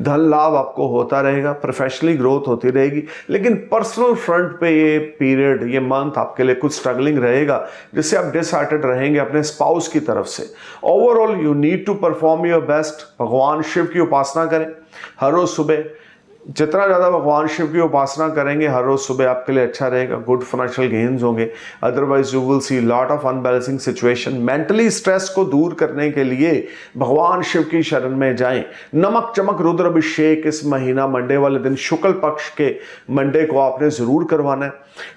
S1: धन लाभ आपको होता रहेगा, प्रोफेशनली ग्रोथ होती रहेगी। लेकिन पर्सनल फ्रंट पे ये पीरियड, ये मंथ आपके लिए कुछ स्ट्रगलिंग रहेगा, जिससे आप डिसहार्टेड रहेंगे अपने स्पाउस की तरफ से। Overall you need to perform your best. भगवान शिव की उपासना करें हर रोज सुबह। जितना ज़्यादा भगवान शिव की उपासना करेंगे हर रोज़ सुबह, आपके लिए अच्छा रहेगा। गुड फाइनेंशियल गेन्स होंगे। Otherwise you will see lot of unbalancing situation. Mentally stress को दूर करने के लिए भगवान शिव की शरण में जाएं। नमक चमक रुद्र अभिषेक इस महीना मंडे वाले दिन, शुक्ल पक्ष के मंडे को आपने ज़रूर करवाना है।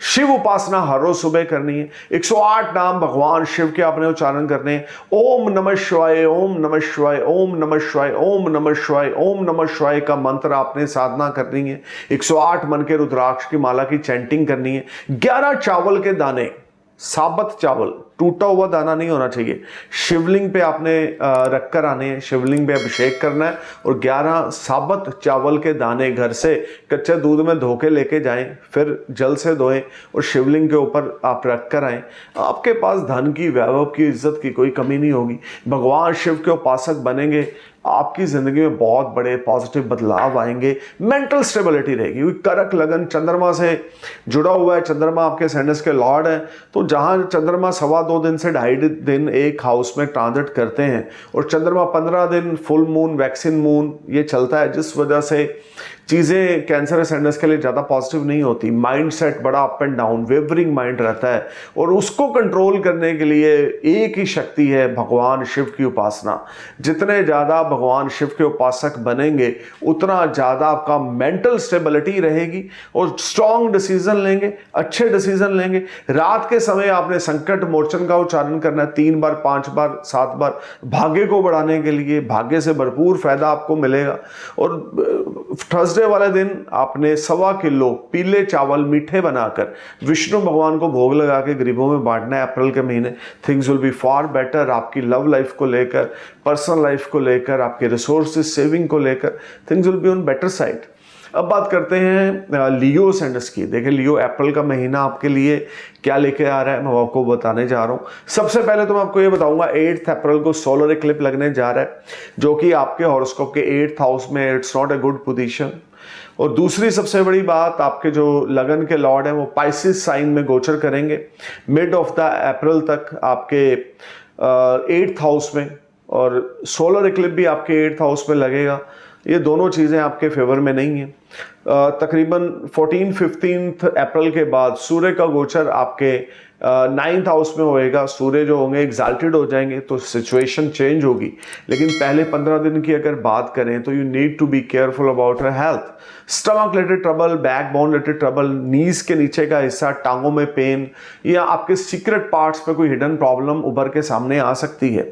S1: शिव उपासना हर रोज सुबह करनी है। 108 नाम भगवान शिव के आपने उच्चारण करने हैं। ओम नमः शिवाय, ओम नमः शिवाय, ओम नमः शिवाय, ओम नमः शिवाय, ओम नमः शिवाय का मंत्र आपने साधना करनी है। 108 मन के रुद्राक्ष की माला की चैंटिंग करनी है। 11 चावल के दाने, साबत चावल, टूटा हुआ दाना नहीं होना चाहिए, शिवलिंग पे आपने रख कर आने हैं। शिवलिंग पे अभिषेक करना है और 11 साबत चावल के दाने घर से कच्चे दूध में धो के लेके जाएं, फिर जल से धोएं और शिवलिंग के ऊपर आप रख कर आएँ। आपके पास धन की, वैभव की, इज्जत की कोई कमी नहीं होगी। भगवान शिव के उपासक बनेंगे, आपकी जिंदगी में बहुत बड़े पॉजिटिव बदलाव आएंगे। मेंटल स्टेबिलिटी रहेगी। करक लगन चंद्रमा से जुड़ा हुआ है, चंद्रमा आपके असेंडेंस के लॉर्ड है। तो जहां चंद्रमा 2.25 दिन से 2.5 दिन एक हाउस में ट्रांजिट करते हैं और चंद्रमा 15 दिन फुल मून, वैक्सीन मून ये चलता है, जिस वजह से चीज़ें कैंसर असेंडेंस के लिए ज़्यादा पॉजिटिव नहीं होती। माइंड सेट बड़ा up and down, wavering mind रहता है और उसको कंट्रोल करने के लिए एक ही शक्ति है, भगवान शिव की उपासना। जितने ज़्यादा भगवान शिव के उपासक बनेंगे उतना ज़्यादा आपका मेंटल स्टेबिलिटी रहेगी और स्ट्रॉन्ग डिसीजन लेंगे, अच्छे डिसीजन लेंगे। रात के समय आपने संकट मोचन का उच्चारण करना है 3 बार, 5 बार, 7 बार, भाग्य को बढ़ाने के लिए। भाग्य से भरपूर फायदा आपको मिलेगा। और थर्सडे वाले दिन आपने 1.25 किलो पीले चावल मीठे बनाकर विष्णु भगवान को भोग लगा के गरीबों में बांटना है अप्रैल के महीने। Things will be far better. आपकी लव लाइफ को लेकर, पर्सनल लाइफ को लेकर, आपके रिसोर्सेज सेविंग को लेकर things will be on better side. अब बात करते हैं लियो असेंडेंस की। देखिए, लियो अप्रैल का महीना आपके लिए क्या लेके आ रहा है, मैं आपको बताने जा रहा हूँ। सबसे पहले तो मैं आपको ये बताऊंगा 8 अप्रैल को सोलर इक्लिप्स लगने जा रहा है, जो कि आपके हॉरोस्कोप के 8th हाउस में। It's not a good position. और दूसरी सबसे बड़ी बात, आपके जो लगन के लॉर्ड हैं वो पाइसिस साइन में गोचर करेंगे मिड ऑफ द अप्रैल तक आपके 8th हाउस में, और सोलर इक्लिप्स भी आपके 8th हाउस में लगेगा। ये दोनों चीज़ें आपके फेवर में नहीं हैं। तकरीबन 14-15 अप्रैल के बाद सूर्य का गोचर आपके 9th हाउस में होएगा। सूर्य जो होंगे एग्जाल्टेड हो जाएंगे तो सिचुएशन चेंज होगी। लेकिन पहले 15 दिन की अगर बात करें तो you need to be careful about your health. Stomach related trouble, back bone related trouble, knees के नीचे का हिस्सा, टांगों में पेन, या आपके सीक्रेट पार्ट्स पे कोई हिडन प्रॉब्लम उभर के सामने आ सकती है।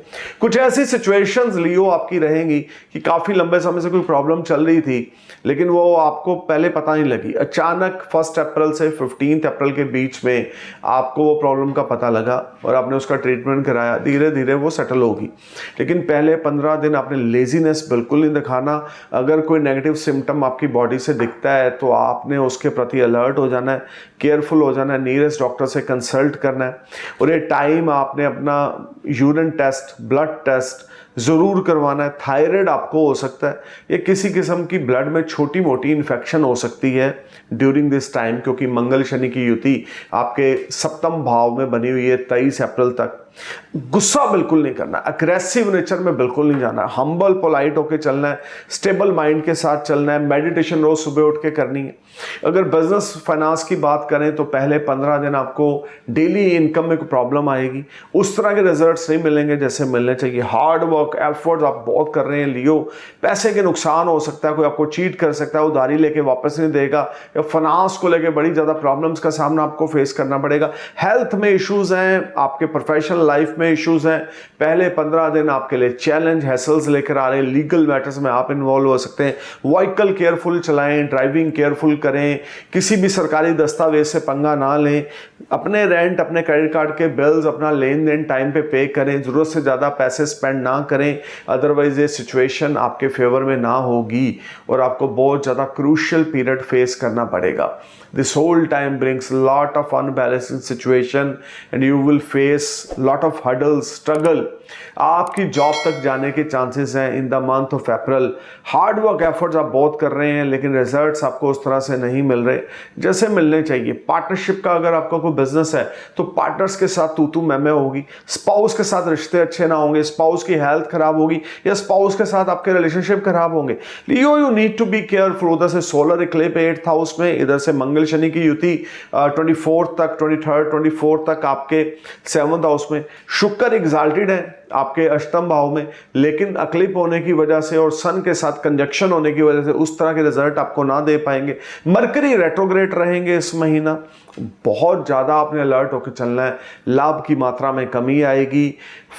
S1: कुछ ऐसी सिचुएशंस लियो आपकी रहेंगी कि काफ़ी लंबे समय से कोई प्रॉब्लम चल रही थी लेकिन वो आपको पहले पता नहीं लगी, अचानक 1 अप्रैल से 15 अप्रैल के बीच में आपको वो प्रॉब्लम का पता लगा और आपने उसका ट्रीटमेंट कराया, धीरे धीरे वो सेटल होगी। लेकिन पहले 15 दिन आपने लेजीनेस बिल्कुल नहीं दिखाना। अगर कोई नेगेटिव सिम्टम आपकी बॉडी से दिखता है तो आपने उसके प्रति अलर्ट हो जाना है, केयरफुल हो जाना है, नियरेस्ट डॉक्टर से कंसल्ट करना है। और ये टाइम आपने अपना यूरिन टेस्ट, ब्लड टेस्ट ज़रूर करवाना है। थायराइड आपको हो सकता है, या किसी किस्म की ब्लड में छोटी मोटी इन्फेक्शन हो सकती है ड्यूरिंग दिस टाइम, क्योंकि मंगल शनि की युति आपके सप्तम भाव में बनी हुई है 23 अप्रैल तक। गुस्सा बिल्कुल नहीं करना, अग्रेसिव नेचर में बिल्कुल नहीं जाना, हम्बल पोलाइट होके चलना है, स्टेबल माइंड के साथ चलना है। मेडिटेशन रोज सुबह उठ के करनी है। अगर बिजनेस फाइनेंस की बात करें तो पहले 15 दिन आपको डेली इनकम में कोई प्रॉब्लम आएगी, उस तरह के रिजल्ट्स नहीं मिलेंगे जैसे मिलने चाहिए। हार्ड वर्क, एफर्ट्स आप बहुत कर रहे हैं लियो, पैसे के नुकसान हो सकता है, कोई आपको चीट कर सकता है, उधारी लेके वापस नहीं देगा, या फाइनेंस को लेके बड़ी ज़्यादा प्रॉब्लम्स का सामना आपको फेस करना पड़ेगा। हेल्थ में इश्यूज हैं, आपके प्रोफेशनल लाइफ में इश्यूज हैं। पहले 15 दिन आपके लिए चैलेंज, हैसल्स लेकर आ रहे हैं, लीगल मैटर्स में आप इन्वॉल्व हो सकते हैं। व्हीकल केयरफुल चलाएं, ड्राइविंग केयरफुल करें, किसी भी सरकारी दस्तावेज से पंगा ना लें, अपने रेंट, अपने क्रेडिट कार्ड के बिल्स, अपना लेन देन टाइम पे करें, ज़रूरत से ज़्यादा पैसे स्पेंड ना करें, अदरवाइज ये सिचुएशन आपके फेवर में ना होगी और आपको बहुत ज़्यादा क्रूशियल पीरियड फेस करना पड़ेगा। This whole time brings lot of unbalancing situation and you will face lot of hurdles, struggle. आपकी जॉब तक जाने के चांसेस हैं इन the month of April. Hard work efforts आप बहुत कर रहे हैं लेकिन रिजल्ट्स आपको उस तरह से नहीं मिल रहे जैसे मिलने चाहिए। पार्टनरशिप का अगर आपका कोई बिजनेस है तो पार्टनर्स के साथ तू मैं होगी, स्पाउस के साथ रिश्ते अच्छे ना होंगे, स्पाउस की हेल्थ खराब होगी या स्पाउस के साथ आपके रिलेशनशिप खराब होंगे। Leo you need to be careful. उधर से सोलर इक्लिप्स 8th हाउस में, इधर से मंगल शनि की युति 24 तक, 23rd 24 तक आपके 7th हाउस में। शुक्र एग्जाल्टेड है आपके अष्टम भाव में, लेकिन अक्लिप होने की वजह से और सन के साथ कंजक्शन होने की वजह से उस तरह के रिजल्ट आपको ना दे पाएंगे। मरकरी रेट्रोग्रेड रहेंगे इस महीना, बहुत ज़्यादा आपने अलर्ट होकर चलना है। लाभ की मात्रा में कमी आएगी,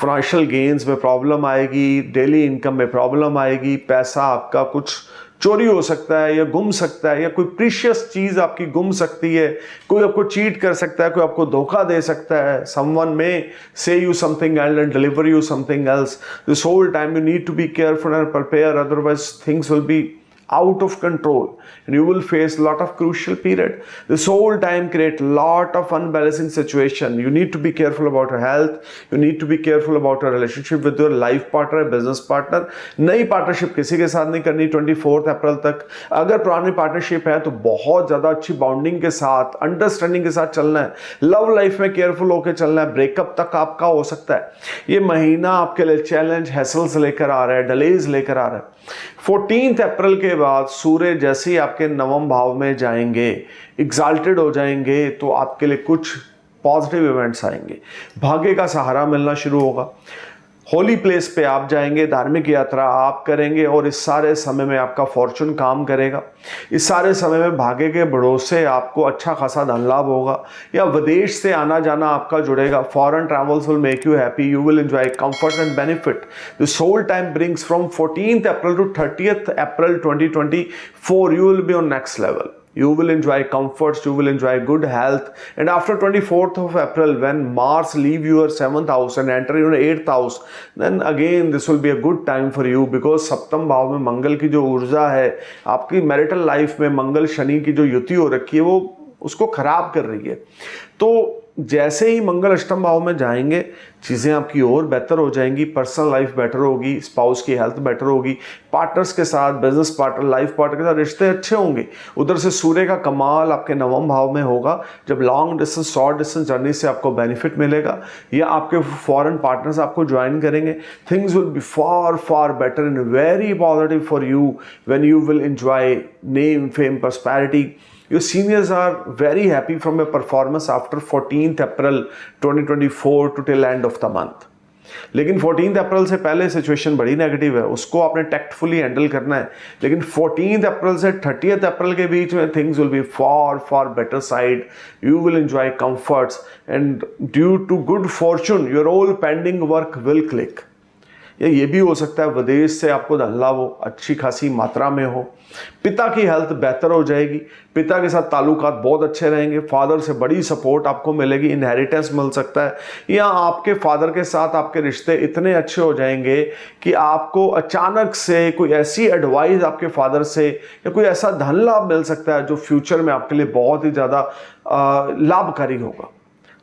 S1: फाइनेंशियल गेन्स में प्रॉब्लम आएगी, डेली इनकम में प्रॉब्लम आएगी, पैसा आपका कुछ चोरी हो सकता है या गुम सकता है, या कोई प्रीशियस चीज़ आपकी गुम सकती है, कोई आपको चीट कर सकता है, कोई आपको धोखा दे सकता है। Someone may say you something else and deliver you something else. This whole time you need to be careful and prepare, otherwise things will be out of control and you will face lot of crucial period. This whole time create lot of unbalancing situation. You need to be careful about your health, you need to be careful about your relationship with your life partner, business partner. नई partnership किसी के साथ नहीं करनी 24 अप्रैल तक। अगर पुरानी पार्टनरशिप है तो बहुत ज़्यादा अच्छी बाउंडिंग के साथ, अंडरस्टैंडिंग के साथ चलना है। लव लाइफ में केयरफुल होकर चलना है, ब्रेकअप तक आपका हो सकता है। ये महीना आपके लिए चैलेंज, हैसल्स लेकर आ रहा है, डिलेज लेकर आ रहा है। 14 अप्रैल के बाद सूर्य जैसे ही आपके नवम भाव में जाएंगे, एग्जाल्टेड हो जाएंगे, तो आपके लिए कुछ पॉजिटिव इवेंट्स आएंगे। भाग्य का सहारा मिलना शुरू होगा, होली प्लेस पे आप जाएंगे, धार्मिक यात्रा आप करेंगे और इस सारे समय में आपका फॉर्चून काम करेगा। इस सारे समय में भाग्य के भरोसे आपको अच्छा खासा धन लाभ होगा, या विदेश से आना जाना आपका जुड़ेगा। Foreign travels will make you happy, you will enjoy comfort and benefit. This whole time brings from 14th April to 30th April 2024 you will be on next level. You will enjoy comforts, you will enjoy good health, and after 24th of April when Mars leave your 7th house and enter your 8th house, then again this will be a good time for you because सप्तम भाव में मंगल की जो ऊर्जा है आपकी marital life में, मंगल शनि की जो युति हो रखी है वो उसको खराब कर रही है। तो जैसे ही मंगल अष्टम भाव में जाएंगे चीज़ें आपकी और बेहतर हो जाएंगी, पर्सनल लाइफ बेटर होगी, स्पाउस की हेल्थ बेटर होगी, पार्टनर्स के साथ, बिजनेस पार्टनर, लाइफ पार्टनर के साथ रिश्ते अच्छे होंगे। उधर से सूर्य का कमाल आपके नवम भाव में होगा, जब long distance, short distance journey से आपको बेनिफिट मिलेगा या आपके फॉरेन पार्टनर्स आपको ज्वाइन करेंगे। Things will be far far better and very positive for you when you will enjoy name, fame, prosperity. Your seniors are very happy from your performance after 14th April 2024 to till end of the month. लेकिन 14th अप्रैल से पहले situation बड़ी negative है, उसको आपने tactfully handle करना है। लेकिन 14th अप्रैल से 30th अप्रैल के बीच में things will be far far better side. You will enjoy comforts and due to good fortune your all pending work will click. या ये भी हो सकता है विदेश से आपको धन लाभ हो, अच्छी खासी मात्रा में हो। पिता की हेल्थ बेहतर हो जाएगी, पिता के साथ ताल्लुकात बहुत अच्छे रहेंगे, फादर से बड़ी सपोर्ट आपको मिलेगी, इनहेरिटेंस मिल सकता है, या आपके फादर के साथ आपके रिश्ते इतने अच्छे हो जाएंगे कि आपको अचानक से कोई ऐसी एडवाइस आपके फादर से या कोई ऐसा धन लाभ मिल सकता है जो फ्यूचर में आपके लिए बहुत ही ज़्यादा लाभकारी होगा।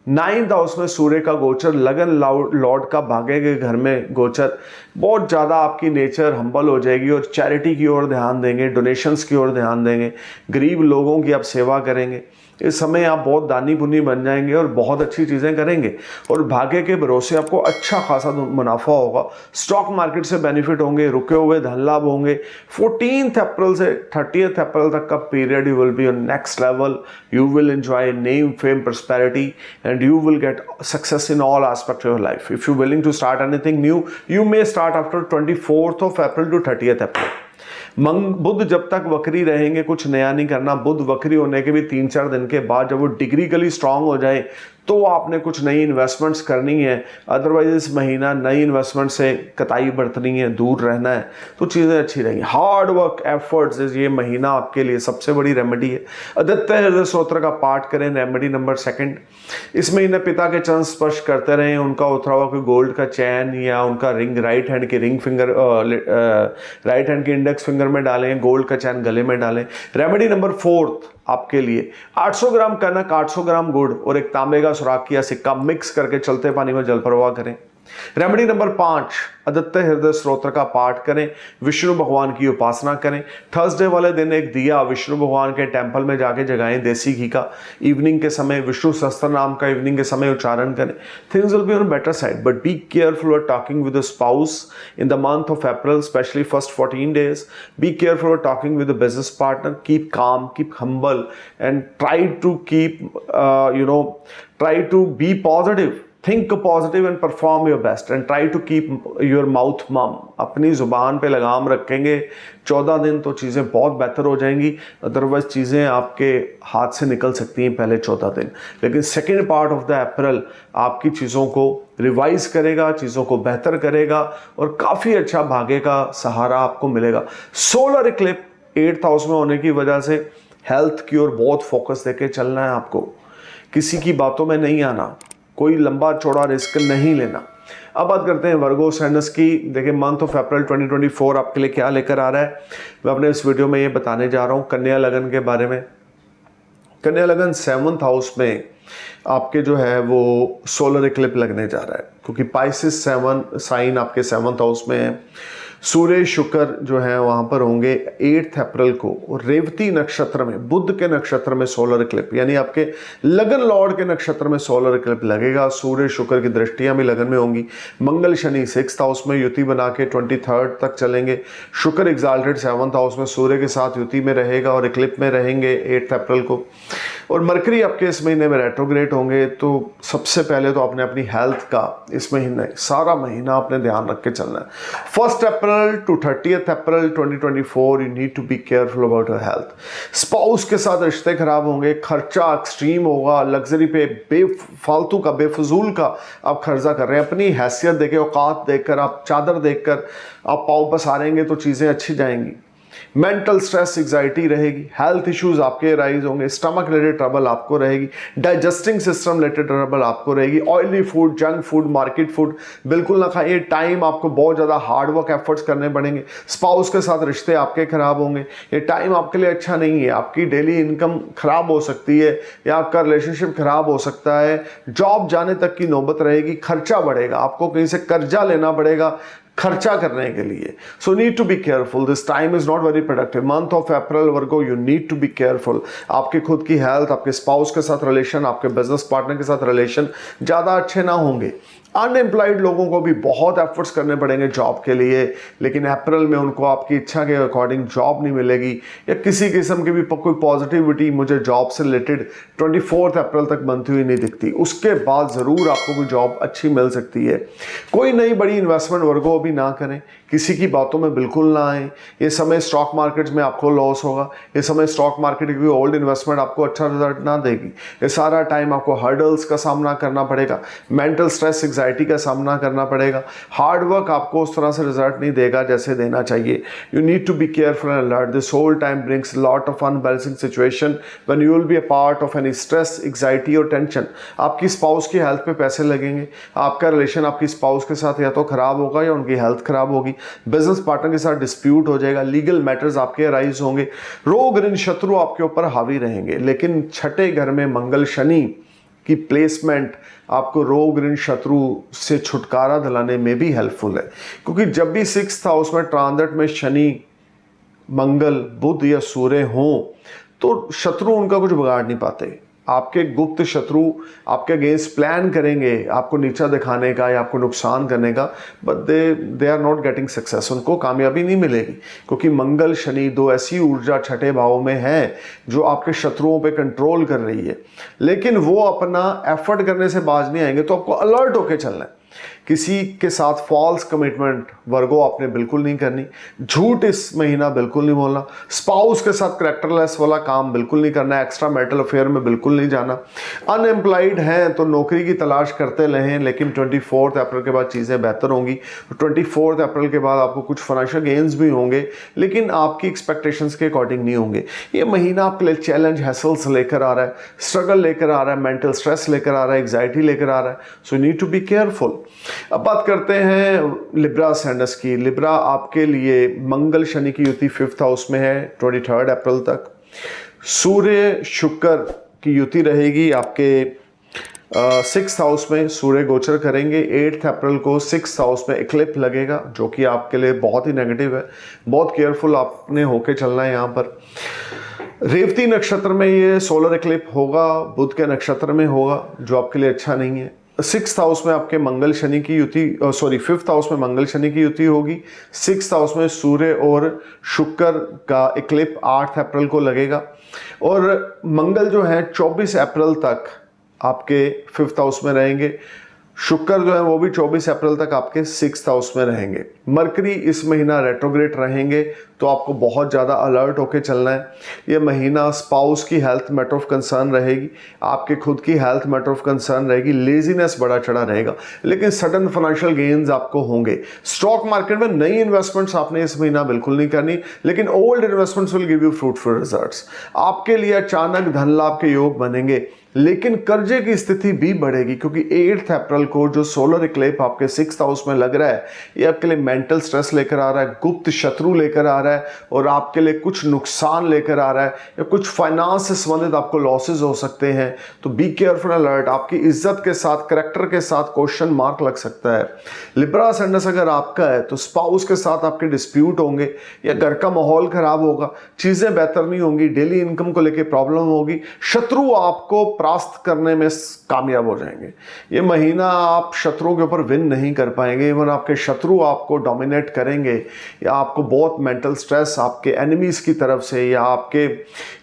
S1: 9th हाउस में सूर्य का गोचर, लगन लॉर्ड का भाग्य के घर में गोचर, बहुत ज़्यादा आपकी नेचर हम्बल हो जाएगी और चैरिटी की ओर ध्यान देंगे, डोनेशंस की ओर ध्यान देंगे, गरीब लोगों की आप सेवा करेंगे। इस समय आप बहुत दानी पुनी बन जाएंगे और बहुत अच्छी चीज़ें करेंगे और भाग्य के भरोसे आपको अच्छा खासा मुनाफा होगा। स्टॉक मार्केट से बेनिफिट होंगे, रुके हुए धन लाभ होंगे। 14th अप्रैल से 30th अप्रैल तक का period you will be on next level, you will enjoy name fame prosperity and you will get success in all aspects of your life. If you're willing to start anything new, you may start after 24th of April to 30th April. बुध जब तक वक्री रहेंगे कुछ नया नहीं करना। बुध वक्री होने के भी 3-4 दिन के बाद जब वो डिग्रीकली स्ट्रांग हो जाए तो आपने कुछ नई इन्वेस्टमेंट्स करनी है। अदरवाइज इस महीना नई इन्वेस्टमेंट से कताई बरतनी है, दूर रहना है, तो चीज़ें अच्छी रहेंगी। हार्ड वर्क एफर्ट्स ये महीना आपके लिए सबसे बड़ी रेमेडी है। आदित्य हृदय स्तोत्र का पाठ करें, रेमेडी नंबर 2। इस महीने पिता के चरण स्पर्श करते रहें, उनका उतरा हुआ कोई गोल्ड का चैन या उनका रिंग राइट हैंड की रिंग फिंगर राइट हैंड के इंडेक्स फिंगर में डालें, गोल्ड का चैन गले में डालें। रेमेडी नंबर 4 आपके लिए 800 ग्राम कनक, 800 ग्राम गुड़ और एक तांबे का सुराख या सिक्का मिक्स करके चलते पानी में जल प्रवाह करें। रेमेडी नंबर 5 आदित्य हृदय स्तोत्र का पाठ करें, विष्णु भगवान की उपासना करें। थर्सडे वाले दिन एक दिया विष्णु भगवान के टेंपल में जाके जगाएं देसी घी का। इवनिंग के समय विष्णु सहस्त्र नाम का इवनिंग के समय उच्चारण करें। Things will be on better side, but B careful while talking with the spouse in the month of April, specially first 14 days. Be careful while talking with the business partner. Keep calm, keep humble, and try to try to be positive. Think positive and perform your best and try to keep your mouth mum. अपनी ज़ुबान पे लगाम रखेंगे 14 दिन तो चीज़ें बहुत बेहतर हो जाएंगी। अदरवाइज चीज़ें आपके हाथ से निकल सकती हैं पहले 14 दिन, लेकिन सेकेंड पार्ट ऑफ द अप्रैल आपकी चीज़ों को रिवाइज करेगा, चीज़ों को बेहतर करेगा और काफ़ी अच्छा भाग्य का सहारा आपको मिलेगा। सोलर इक्लिप 8th हाउस में होने की वजह से हेल्थ की ओर बहुत फोकस देके चलना है आपको। किसी की बातों में नहीं आना, कोई लंबा चौड़ा रिस्क नहीं लेना। अब बात करते हैं वर्गो साइनस की। देखिए मंथ ऑफ अप्रैल 2024 आपके लिए क्या लेकर आ रहा है, मैं अपने इस वीडियो में ये बताने जा रहा हूँ कन्या लगन के बारे में। कन्या लगन 7th हाउस में आपके जो है वो सोलर इक्लिप लगने जा रहा है, क्योंकि पाइसिस 7 साइन आपके 7th हाउस में है। सूर्य शुक्र जो है वहाँ पर होंगे 8th अप्रैल को, और रेवती नक्षत्र में बुध के नक्षत्र में सोलर इक्लिप, यानी आपके लगन लॉर्ड के नक्षत्र में सोलर इक्लिप लगेगा। सूर्य शुक्र की दृष्टियां भी लगन में होंगी। मंगल शनि 6th हाउस में युति बना के 23rd तक चलेंगे। शुक्र एग्जाल्टेड 7th हाउस में सूर्य के साथ युति में रहेगा और इक्लिप में रहेंगे 8th अप्रैल को। और मरकरी आपके इस महीने में रेट्रोग्रेड होंगे। तो सबसे पहले तो आपने अपनी हेल्थ का इस महीने सारा महीना आपने ध्यान रख के चलना है। 1st April to 30th April 2024 you need to be careful about your health. Spouse के साथ रिश्ते खराब होंगे, खर्चा एक्सट्रीम होगा, लग्जरी पे बेफालतू का बेफजूल का आप खर्चा कर रहे हैं। अपनी हैसियत देके, औकात देखकर, आप चादर देखकर आप पाँव पसारेंगे तो चीज़ें अच्छी जाएंगी। मेंटल स्ट्रेस एग्जाइटी रहेगी, हेल्थ इश्यूज आपके राइज होंगे, स्टमक रिलेटेड ट्रबल आपको रहेगी, डाइजेस्टिंग सिस्टम रिलेटेड ट्रबल आपको रहेगी। Oily food, junk food, market food बिल्कुल ना खाइए। टाइम आपको बहुत ज़्यादा हार्ड वर्क एफर्ट्स करने पड़ेंगे। स्पाउस के साथ रिश्ते आपके खराब होंगे। ये टाइम आपके लिए अच्छा नहीं है। आपकी डेली इनकम खराब हो सकती है या आपका रिलेशनशिप खराब हो सकता है। जॉब जाने तक की नौबत रहेगी, खर्चा बढ़ेगा, आपको कहीं से कर्जा लेना पड़ेगा खर्चा करने के लिए। So need to be careful, this time is not very productive. Month of April Virgo you need to be careful. आपके खुद की हेल्थ, आपके स्पाउस के साथ रिलेशन, आपके बिजनेस पार्टनर के साथ रिलेशन ज़्यादा अच्छे ना होंगे। अनएम्प्लॉयड लोगों को भी बहुत एफर्ट्स करने पड़ेंगे जॉब के लिए, लेकिन अप्रैल में उनको आपकी इच्छा के अकॉर्डिंग जॉब नहीं मिलेगी या किसी किस्म की भी कोई पॉजिटिविटी मुझे जॉब से रिलेटेड 24 अप्रैल तक बनती हुई नहीं दिखती। उसके बाद ज़रूर आपको कोई जॉब अच्छी मिल सकती है। कोई नई बड़ी इन्वेस्टमेंट वर्गो अभी ना करें, किसी की बातों में बिल्कुल ना आए। ये समय स्टॉक मार्केट में आपको लॉस होगा। ये समय स्टॉक मार्केट की ओल्ड इन्वेस्टमेंट आपको अच्छा रिजल्ट ना देगी। ये सारा टाइम आपको हर्डल्स का सामना करना पड़ेगा। मेंटल स्ट्रेस एंजाइटी का सामना करना पड़ेगा। हार्ड वर्क आपको उस तरह से रिजल्ट नहीं देगा जैसे देना चाहिए। You need to be careful and alert. This whole time brings lot of unbalancing situation when you will be a part of any stress, anxiety और टेंशन। आपकी स्पाउस की हेल्थ पे पैसे लगेंगे, आपका रिलेशन आपकी स्पाउस के साथ या तो खराब होगा या उनकी हेल्थ खराब होगी, बिजनेस पार्टनर के साथ डिस्प्यूट हो जाएगा, लीगल मैटर्स आपके अराइज होंगे, रोग ऋण शत्रु आपके ऊपर हावी रहेंगे। लेकिन छठे घर में मंगल शनि की प्लेसमेंट आपको रोग ऋण शत्रु से छुटकारा दिलाने में भी हेल्पफुल है, क्योंकि जब भी 6th हाउस में ट्रांजिट में शनि, मंगल, बुध या सूर्य हों तो शत्रु उनका कुछ बिगाड़ नहीं पाते। आपके गुप्त शत्रु आपके अगेंस्ट प्लान करेंगे आपको नीचा दिखाने का या आपको नुकसान करने का, but they are not getting success. उनको कामयाबी नहीं मिलेगी, क्योंकि मंगल शनि दो ऐसी ऊर्जा छठे भाव में है जो आपके शत्रुओं पे कंट्रोल कर रही है। लेकिन वो अपना एफर्ट करने से बाज नहीं आएंगे, तो आपको अलर्ट होके चलना है। किसी के साथ फॉल्स कमिटमेंट वर्गो आपने बिल्कुल नहीं करनी, झूठ इस महीना बिल्कुल नहीं बोलना, स्पाउस के साथ करेक्टरलेस वाला काम बिल्कुल नहीं करना, एक्स्ट्रा मैरिटल अफेयर में बिल्कुल नहीं जाना। अनएम्प्लॉयड हैं तो नौकरी की तलाश करते रहें, लेकिन 24 अप्रैल के बाद चीज़ें बेहतर होंगी। 24 अप्रैल के बाद आपको कुछ फाइनेंशियल गेन्स भी होंगे, लेकिन आपकी एक्सपेक्टेशंस के अकॉर्डिंग नहीं होंगे। ये महीना आपके लिए चैलेंज, हैसल्स लेकर आ रहा है, स्ट्रगल लेकर आ रहा है, मेंटल स्ट्रेस लेकर आ रहा है, एग्जाइटी लेकर आ रहा है। So you need to be careful. अब बात करते हैं लिब्रा सैंडस की। लिब्रा आपके लिए मंगल शनि की युति 5th हाउस में है 23 अप्रैल तक। सूर्य शुक्र की युति रहेगी आपके 6th हाउस में, सूर्य गोचर करेंगे। 8 अप्रैल को 6th हाउस में इक्लिप्स लगेगा, जो कि आपके लिए बहुत ही नेगेटिव है। बहुत केयरफुल आपने होके चलना है यहाँ पर। रेवती नक्षत्र में ये सोलर इक्लिप्स होगा, बुध के नक्षत्र में होगा, जो आपके लिए अच्छा नहीं है। 6th हाउस में आपके मंगल शनि की युति, 5th हाउस में मंगल शनि की युति होगी। 6th हाउस में सूर्य और शुक्र का इक्लिप्स 8 अप्रैल को लगेगा, और मंगल जो है 24 अप्रैल तक आपके 5th हाउस में रहेंगे। शुक्र जो है वो भी 24 अप्रैल तक आपके 6th हाउस में रहेंगे। मरकरी इस महीना रेट्रोग्रेड रहेंगे, तो आपको बहुत ज़्यादा अलर्ट होकर चलना है। ये महीना स्पाउस की हेल्थ मैटर ऑफ कंसर्न रहेगी, आपके खुद की हेल्थ मैटर ऑफ कंसर्न रहेगी, लेजीनेस बड़ा चढ़ा रहेगा, लेकिन सडन फाइनेंशियल गेन्स आपको होंगे। स्टॉक मार्केट में नई इन्वेस्टमेंट्स आपने इस महीना बिल्कुल नहीं करनी, लेकिन old investments will give you fruitful results. आपके लिए अचानक धन लाभ के योग बनेंगे, लेकिन कर्जे की स्थिति भी बढ़ेगी, क्योंकि 8 अप्रैल को जो सोलर इक्लिप्स आपके 6th हाउस में लग रहा है, ये आपके लिए मेंटल स्ट्रेस लेकर आ रहा है, गुप्त शत्रु लेकर आ रहा है, और आपके लिए कुछ नुकसान लेकर आ रहा है, या कुछ फाइनेंस से संबंधित आपको लॉसेस हो सकते हैं। तो बी केयरफुल अलर्ट। आपकी इज्जत के साथ, करेक्टर के साथ क्वेश्चन मार्क लग सकता है। लिब्रा असेंडेंस अगर आपका है तो स्पाउस के साथ आपके डिस्प्यूट होंगे, या घर का माहौल खराब होगा, चीजें बेहतर नहीं होंगी, डेली इनकम को लेकर प्रॉब्लम होगी, शत्रु आपको परास्त करने में कामयाब हो जाएंगे। ये महीना आप शत्रुओं के ऊपर विन नहीं कर पाएंगे, इवन आपके शत्रु आपको डोमिनेट करेंगे, या आपको बहुत मेंटल स्ट्रेस आपके एनिमीज की तरफ से या आपके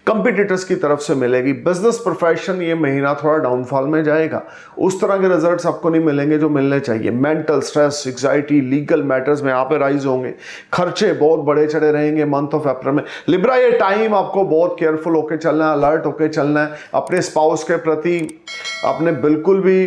S1: कंपटीटर्स की तरफ से मिलेगी। बिजनेस प्रोफेशन ये महीना थोड़ा डाउनफॉल में जाएगा, उस तरह के रिजल्ट्स आपको नहीं मिलेंगे जो मिलने चाहिए। Mental stress, anxiety, legal matters में यहाँ पे राइज होंगे, खर्चे बहुत बड़े चढ़े रहेंगे मंथ ऑफ अप्रैल में। लिब्रा ये टाइम आपको बहुत केयरफुल होकर चलना है, अलर्ट होकर चलना है। अपने स्पाउस के प्रति आपने बिल्कुल भी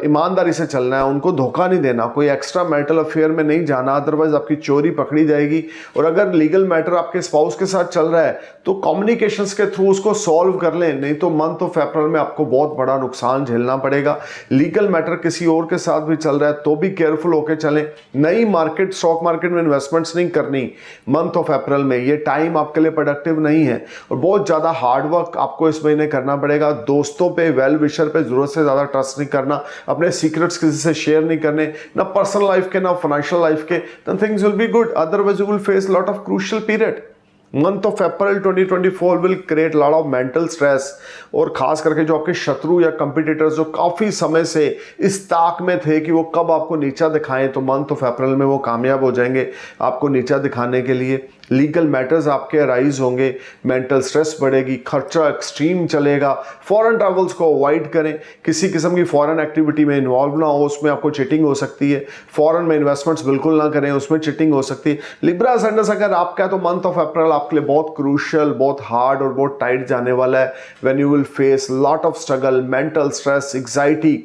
S1: ईमानदारी से चलना है, उनको धोखा नहीं देना, कोई एक्स्ट्रा मैरिटल अफेयर में नहीं जाना, अदरवाइज आपकी चोरी पकड़ी जाएगी। और अगर लीगल मैटर आपके स्पाउस के साथ चल रहा है तो कम्युनिकेशंस के थ्रू उसको सॉल्व कर लें, नहीं तो मंथ ऑफ अप्रैल में आपको बहुत बड़ा नुकसान झेलना पड़ेगा। लीगल मैटर किसी और के साथ भी चल रहा है तो भी केयरफुल होकर चलें। नई मार्केट, स्टॉक मार्केट में इन्वेस्टमेंट्स नहीं करनी मंथ ऑफ अप्रैल में, ये टाइम आपके लिए प्रोडक्टिव नहीं है, और बहुत ज़्यादा हार्डवर्क आपको इस महीने करना पड़ेगा। दोस्तों पे, वेल विशर पे जरूरत से ज़्यादा ट्रस्ट नहीं करना, अपने सीक्रेट्स किसी से शेयर नहीं करने, ना पर्सनल लाइफ के ना फाइनेंशियल लाइफ के, then things will be good, otherwise you will face lot of crucial period। Month of April 2024 will create lot of mental stress, और खास करके जो आपके शत्रु या कंपटीटर्स जो काफ़ी समय से इस ताक में थे कि वो कब आपको नीचा दिखाएं, तो मंथ ऑफ अप्रैल में वो कामयाब हो जाएंगे आपको नीचा दिखाने के लिए। लीगल मैटर्स आपके अराइज होंगे, मेंटल स्ट्रेस बढ़ेगी, खर्चा एक्सट्रीम चलेगा। फॉरेन ट्रैवल्स को अवॉइड करें, किसी किस्म की फॉरेन एक्टिविटी में इन्वॉल्व ना हो, उसमें आपको चिटिंग हो सकती है। फॉरेन में इन्वेस्टमेंट्स बिल्कुल ना करें, उसमें चिटिंग हो सकती है। लिब्रा असेंडेंस अगर आपका है तो मंथ ऑफ अप्रैल आपके लिए बहुत क्रूशियल, बहुत हार्ड और बहुत टाइट जाने वाला है। When you will face lot of struggle, mental stress, anxiety.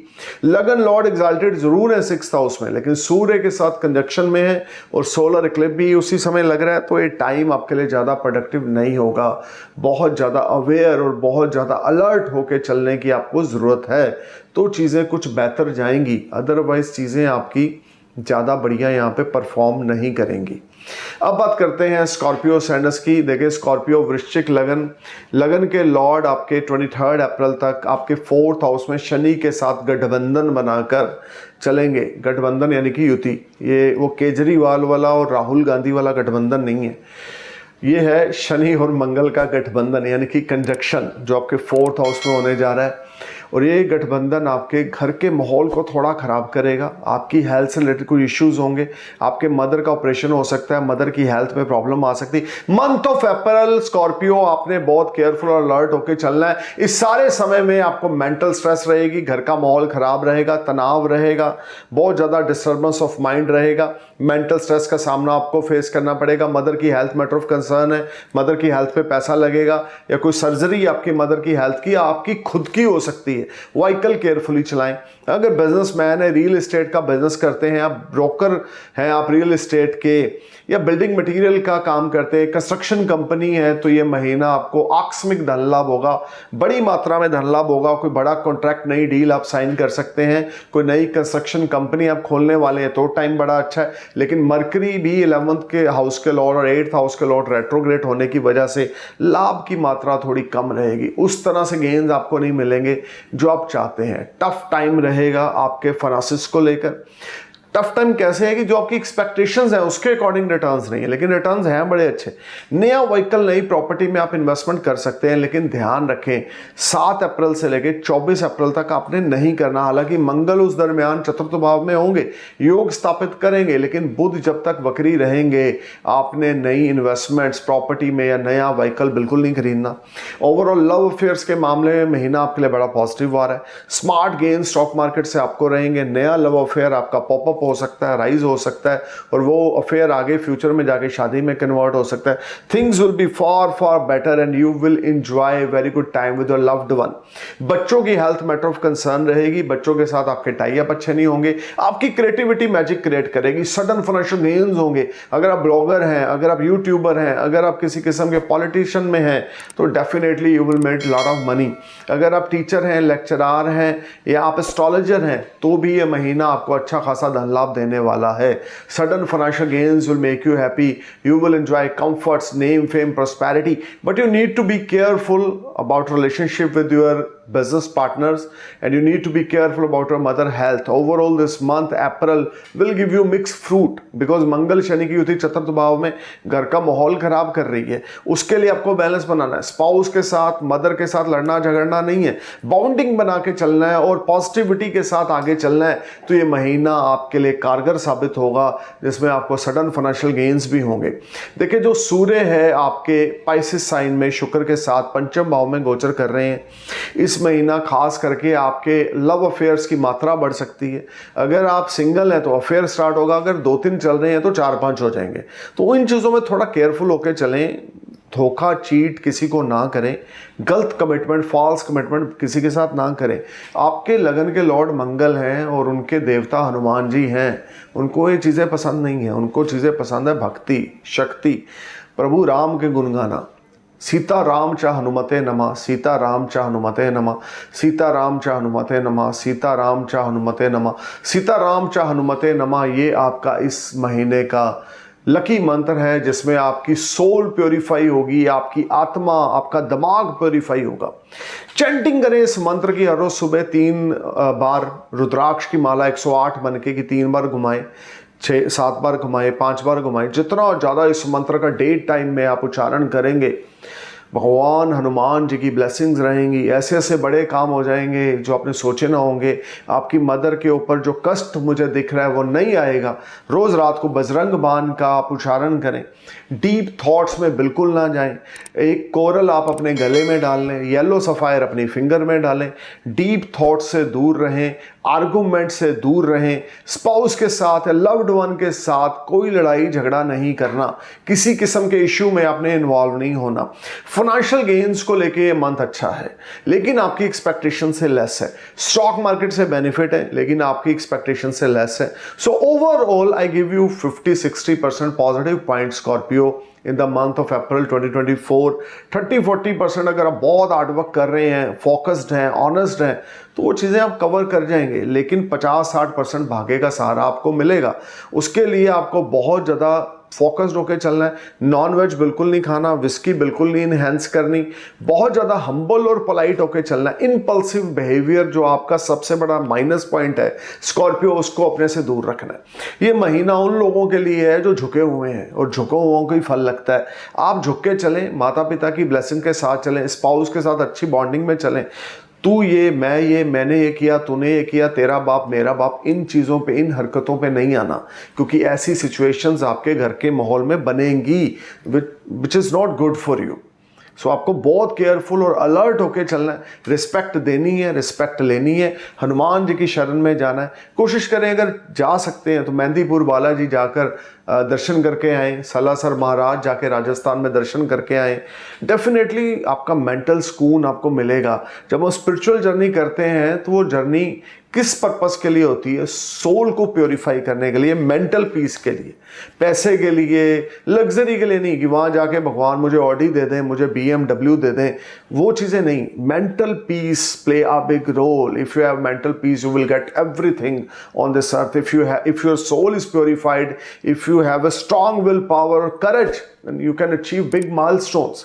S1: लगन लॉर्ड एग्जाल्टेड जरूर है 6th हाउस में, लेकिन सूर्य के साथ कंजक्शन में है और सोलर इक्लिप्स भी उसी समय लग रहा है, तो ये टाइम आपके लिए ज़्यादा प्रोडक्टिव नहीं होगा। बहुत ज़्यादा अवेयर और बहुत ज़्यादा अलर्ट होकर चलने की आपको ज़रूरत है, तो चीज़ें कुछ बेहतर जाएंगी। अदरवाइज चीज़ें आपकी ज़्यादा बढ़िया यहाँ पे परफॉर्म नहीं करेंगी। अब बात करते हैं स्कॉर्पियो सैंडस की। देखिए स्कॉर्पियो वृश्चिक लगन के लॉर्ड आपके 23 अप्रैल तक आपके 4th हाउस में शनि के साथ गठबंधन बनाकर चलेंगे। गठबंधन यानी कि युति, ये वो केजरीवाल वाला और राहुल गांधी वाला गठबंधन नहीं है, ये है शनि और मंगल का गठबंधन यानी कि कंजक्शन, जो आपके 4th हाउस में होने जा रहा है। और ये गठबंधन आपके घर के माहौल को थोड़ा ख़राब करेगा। आपकी हेल्थ से रिलेटेड कोई इश्यूज होंगे, आपके मदर का ऑपरेशन हो सकता है, मदर की हेल्थ में प्रॉब्लम आ सकती है। मंथ ऑफ अप्रैल स्कॉर्पियो आपने बहुत केयरफुल और अलर्ट होकर चलना है। इस सारे समय में आपको मेंटल स्ट्रेस रहेगी, घर का माहौल ख़राब रहेगा, तनाव रहेगा, बहुत ज़्यादा डिस्टर्बेंस ऑफ माइंड रहेगा। मेंटल स्ट्रेस का सामना आपको फेस करना पड़ेगा। मदर की हेल्थ मैटर ऑफ कंसर्न है, मदर की हेल्थ पे पैसा लगेगा, या कोई सर्जरी आपकी मदर की हेल्थ की आपकी खुद की हो सकती है। व्हीकल केयरफुली चलाएं। अगर बिजनेसमैन है, रियल एस्टेट का बिजनेस करते हैं, आप ब्रोकर हैं, आप रियल एस्टेट के या बिल्डिंग मटेरियल का काम करते हैं, कंस्ट्रक्शन कंपनी है, तो ये महीना आपको आकस्मिक धन लाभ होगा, बड़ी मात्रा में धन लाभ होगा। कोई बड़ा कॉन्ट्रैक्ट, नई डील आप साइन कर सकते हैं, कोई नई कंस्ट्रक्शन कंपनी आप खोलने वाले हैं तो टाइम बड़ा अच्छा है। लेकिन मरकरी भी 11th के हाउस के लॉर्ड और 8th हाउस के लॉर्ड रेट्रोग्रेड होने की वजह से लाभ की मात्रा थोड़ी कम रहेगी। उस तरह से गेन्स आपको नहीं मिलेंगे जो आप चाहते हैं। टफ टाइम रहेगा आपके फाइनेंसेस को लेकर। टफ टाइम कैसे है कि जो आपकी एक्सपेक्टेशंस हैं उसके अकॉर्डिंग रिटर्न्स नहीं है, लेकिन रिटर्न्स हैं बड़े अच्छे। नया व्हीकल, नई प्रॉपर्टी में आप इन्वेस्टमेंट कर सकते हैं, लेकिन ध्यान रखें 7 अप्रैल से लेकर 24 अप्रैल तक आपने नहीं करना। हालांकि मंगल उस दरमियान चतुर्थ भाव में होंगे, योग स्थापित करेंगे, लेकिन बुध जब तक वक्री रहेंगे आपने नई इन्वेस्टमेंट्स प्रॉपर्टी में या नया व्हीकल बिल्कुल नहीं खरीदना। ओवरऑल लव अफेयर्स के मामले में महीना आपके लिए बड़ा पॉजिटिव आ रहा है। स्मार्ट गेन स्टॉक मार्केट से आपको रहेंगे। नया लव अफेयर आपका पॉपअप हो सकता है, राइज हो सकता है, और वो अफेयर आगे फ्यूचर में जाके शादी में कन्वर्ट हो सकता है। Things will be far better and you will enjoy very good time with your loved one. बच्चों की हेल्थ मैटर ऑफ कंसर्न रहेगी, बच्चों के साथ आपके टाई अप अच्छे नहीं होंगे। आपकी क्रिएटिविटी मैजिक क्रिएट करेगी, सडन फाइनेंशियल गेन्स होंगे। अगर आप ब्लॉगर हैं, अगर आप यूट्यूबर हैं, अगर आप किसी किस्म के पॉलिटिशियन में हैं तो definitely you will make lot of money. अगर आप टीचर हैं, लेक्चरार हैं, या आप एस्ट्रोलॉजर हैं, तो भी ये महीना आपको अच्छा खासा धन लाभ देने वाला है। Sudden financial gains will make you happy, you will enjoy comforts, name, fame, prosperity, but you need to be careful about relationship with your business partners, and you need to be careful about your mother health. Overall this month April will give you mixed fruit because मंगल शनि की युति चतुर्थ भाव में घर का माहौल खराब कर रही है। उसके लिए आपको बैलेंस बनाना है। स्पाउस के साथ, मदर के साथ लड़ना झगड़ना नहीं है, बाउंडिंग बना के चलना है और पॉजिटिविटी के साथ आगे चलना है। तो ये महीना आपके लिए कारगर साबित होगा, जिसमें आपको सडन फाइनेंशियल गेन्स भी होंगे। देखिए जो सूर्य है आपके पाइसिस साइन में शुक्र के साथ पंचम भाव में गोचर कर रहे हैं, इस महीना खास करके आपके लव अफेयर्स की मात्रा बढ़ सकती है। अगर आप सिंगल हैं तो अफेयर स्टार्ट होगा, अगर 2-3 चल रहे हैं तो 4-5 हो जाएंगे। तो इन चीज़ों में थोड़ा केयरफुल होकर चलें, धोखा चीट किसी को ना करें, गलत कमिटमेंट, फॉल्स कमिटमेंट किसी के साथ ना करें। आपके लगन के लॉर्ड मंगल हैं और उनके देवता हनुमान जी हैं, उनको ये चीज़ें पसंद नहीं हैं। उनको चीज़ें पसंद है भक्ति, शक्ति, प्रभु राम के गुण गाना। सीता राम च हनुमते नमः, सीता राम च हनुमते नमः, सीता राम च हनुमते नमः, सीता राम च हनुमते नमः, सीता राम च हनुमते नमः। ये आपका इस महीने का लकी मंत्र है, जिसमें आपकी सोल प्योरीफाई होगी, आपकी आत्मा, आपका दिमाग प्योरीफाई होगा। चैंटिंग करें इस मंत्र की हर रोज सुबह 3 बार। रुद्राक्ष की माला 108 बनके की 3 बार घुमाएं, 6-7 बार घुमाएं, 5 बार घुमाएं। जितना ज़्यादा इस मंत्र का डे टाइम में आप उच्चारण करेंगे भगवान हनुमान जी की ब्लेसिंग्स रहेंगी, ऐसे ऐसे बड़े काम हो जाएंगे जो आपने सोचे ना होंगे। आपकी मदर के ऊपर जो कष्ट मुझे दिख रहा है वो नहीं आएगा। रोज़ रात को बजरंग बाण का आप उच्चारण करें, डीप थॉट्स में बिल्कुल ना जाएं। एक कोरल आप अपने गले में डाल लें, येलो सफ़ायर अपनी फिंगर में डालें। डीप थॉट से दूर रहें, आर्गूमेंट से दूर रहें। स्पाउस के साथ या लव्ड वन के साथ कोई लड़ाई झगड़ा नहीं करना, किसी किस्म के इशू में आपने इन्वॉल्व नहीं होना। फाइनेंशियल गेन्स को लेके ये मंथ अच्छा है लेकिन आपकी एक्सपेक्टेशन से लेस है। स्टॉक मार्केट से बेनिफिट है लेकिन आपकी एक्सपेक्टेशन से लेस है। So overall I give you 50-60% positive point Scorpio in the month of April 2024। 30-40% अगर आप बहुत हार्डवर्क कर रहे हैं, फोकस्ड हैं, ऑनेस्ट हैं, तो वो चीज़ें आप कवर कर जाएंगे। लेकिन 50-60% भाग्य का सहारा आपको मिलेगा। उसके लिए आपको बहुत ज़्यादा फोकस्ड होकर चलना है। नॉन वेज बिल्कुल नहीं खाना, विस्की बिल्कुल नहीं इनहेंस करनी, बहुत ज़्यादा हम्बल और पोलाइट होकर चलना है। इम्पल्सिव बिहेवियर जो आपका सबसे बड़ा माइनस पॉइंट है स्कॉर्पियो, उसको अपने से दूर रखना है। ये महीना उन लोगों के लिए है जो झुके हुए हैं और झुके हुओं को ही फल लगता है। आप झुक के चलें, माता पिता की ब्लेसिंग के साथ चलें, स्पाउस के साथ अच्छी बॉन्डिंग में चलें। तू ये, मैं ये, मैंने ये किया, तूने ये किया, तेरा बाप मेरा बाप, इन चीज़ों पे, इन हरकतों पे नहीं आना, क्योंकि ऐसी सिचुएशंस आपके घर के माहौल में बनेंगी which is not good for you. So आपको बहुत केयरफुल और अलर्ट होकर चलना है। रिस्पेक्ट देनी है, रिस्पेक्ट लेनी है, हनुमान जी की शरण में जाना है। कोशिश करें अगर जा सकते हैं तो मेहंदीपुर बालाजी जाकर दर्शन करके आएँ, सलासर महाराज जाके राजस्थान में दर्शन करके आएँ। डेफिनेटली आपका मेंटल सुकून आपको मिलेगा। जब हम स्पिरिचुअल जर्नी करते हैं तो वो जर्नी किस पर्पस के लिए होती है? सोल को प्योरीफाई करने के लिए, मेंटल पीस के लिए, पैसे के लिए, लग्जरी के लिए नहीं कि वहाँ जाके भगवान मुझे ऑडी दे दें, मुझे BMW दे दें, वो चीज़ें नहीं। Mental peace play a big role. If you have mental peace you will get everything on this earth. If your soul is purified, if you have a strong willpower, courage, then you can achieve big milestones.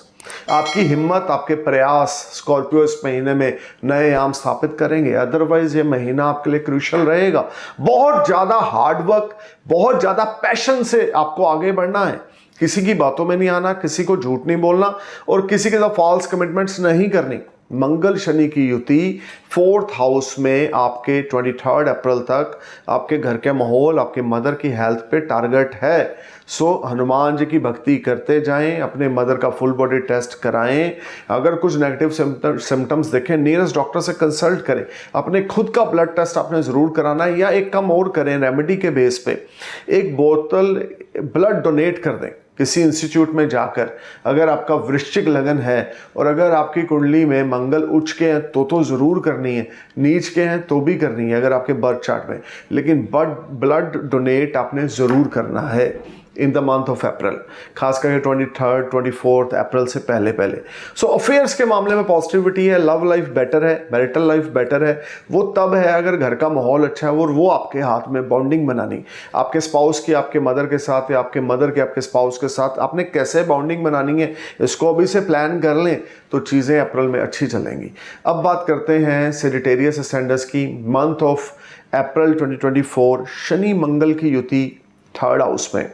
S1: आपकी हिम्मत, आपके प्रयास Scorpio इस महीने में नए आयाम स्थापित करेंगे। अदरवाइज ये महीना आपके लिए क्रूशियल रहेगा। बहुत ज़्यादा हार्डवर्क, बहुत ज़्यादा पैशन से आपको आगे बढ़ना है। किसी की बातों में नहीं आना, किसी को झूठ नहीं बोलना और किसी के साथ फॉल्स कमिटमेंट्स नहीं करनी। मंगल शनि की युति 4th हाउस में आपके 23 अप्रैल तक आपके घर के माहौल, आपके मदर की हेल्थ पे टारगेट है। सो हनुमान जी की भक्ति करते जाएं, अपने मदर का फुल बॉडी टेस्ट कराएं। अगर कुछ नेगेटिव सिम्टम्स देखें, नियरेस्ट डॉक्टर से कंसल्ट करें। अपने खुद का ब्लड टेस्ट आपने ज़रूर कराना है, या एक काम और करें, रेमेडी के बेस पे एक बोतल ब्लड डोनेट कर दें किसी इंस्टीट्यूट में जाकर। अगर आपका वृश्चिक लगन है और अगर आपकी कुंडली में मंगल उच्च के हैं तो ज़रूर करनी है, नीच के हैं तो भी करनी है अगर आपके बर्थ चार्ट में, लेकिन ब्लड डोनेट आपने ज़रूर करना है इन द मंथ ऑफ अप्रैल, खास करके 23rd 24th अप्रैल से पहले। सो अफेयर्स के मामले में पॉजिटिविटी है, लव लाइफ बेटर है, मैरिटल लाइफ बेटर है। वो तब है अगर घर का माहौल अच्छा है और वो आपके हाथ में बॉन्डिंग बनानी, आपके स्पाउस की आपके मदर के साथ या आपके मदर के आपके स्पाउस के साथ आपने कैसे बॉन्डिंग बनानी है, इसको अभी से प्लान कर लें तो चीज़ें अप्रैल में अच्छी चलेंगी। अब बात करते हैं सेजिटेरियस असेंडेंस की। मंथ ऑफ अप्रैल 2024 शनि मंगल की युति 3rd हाउस में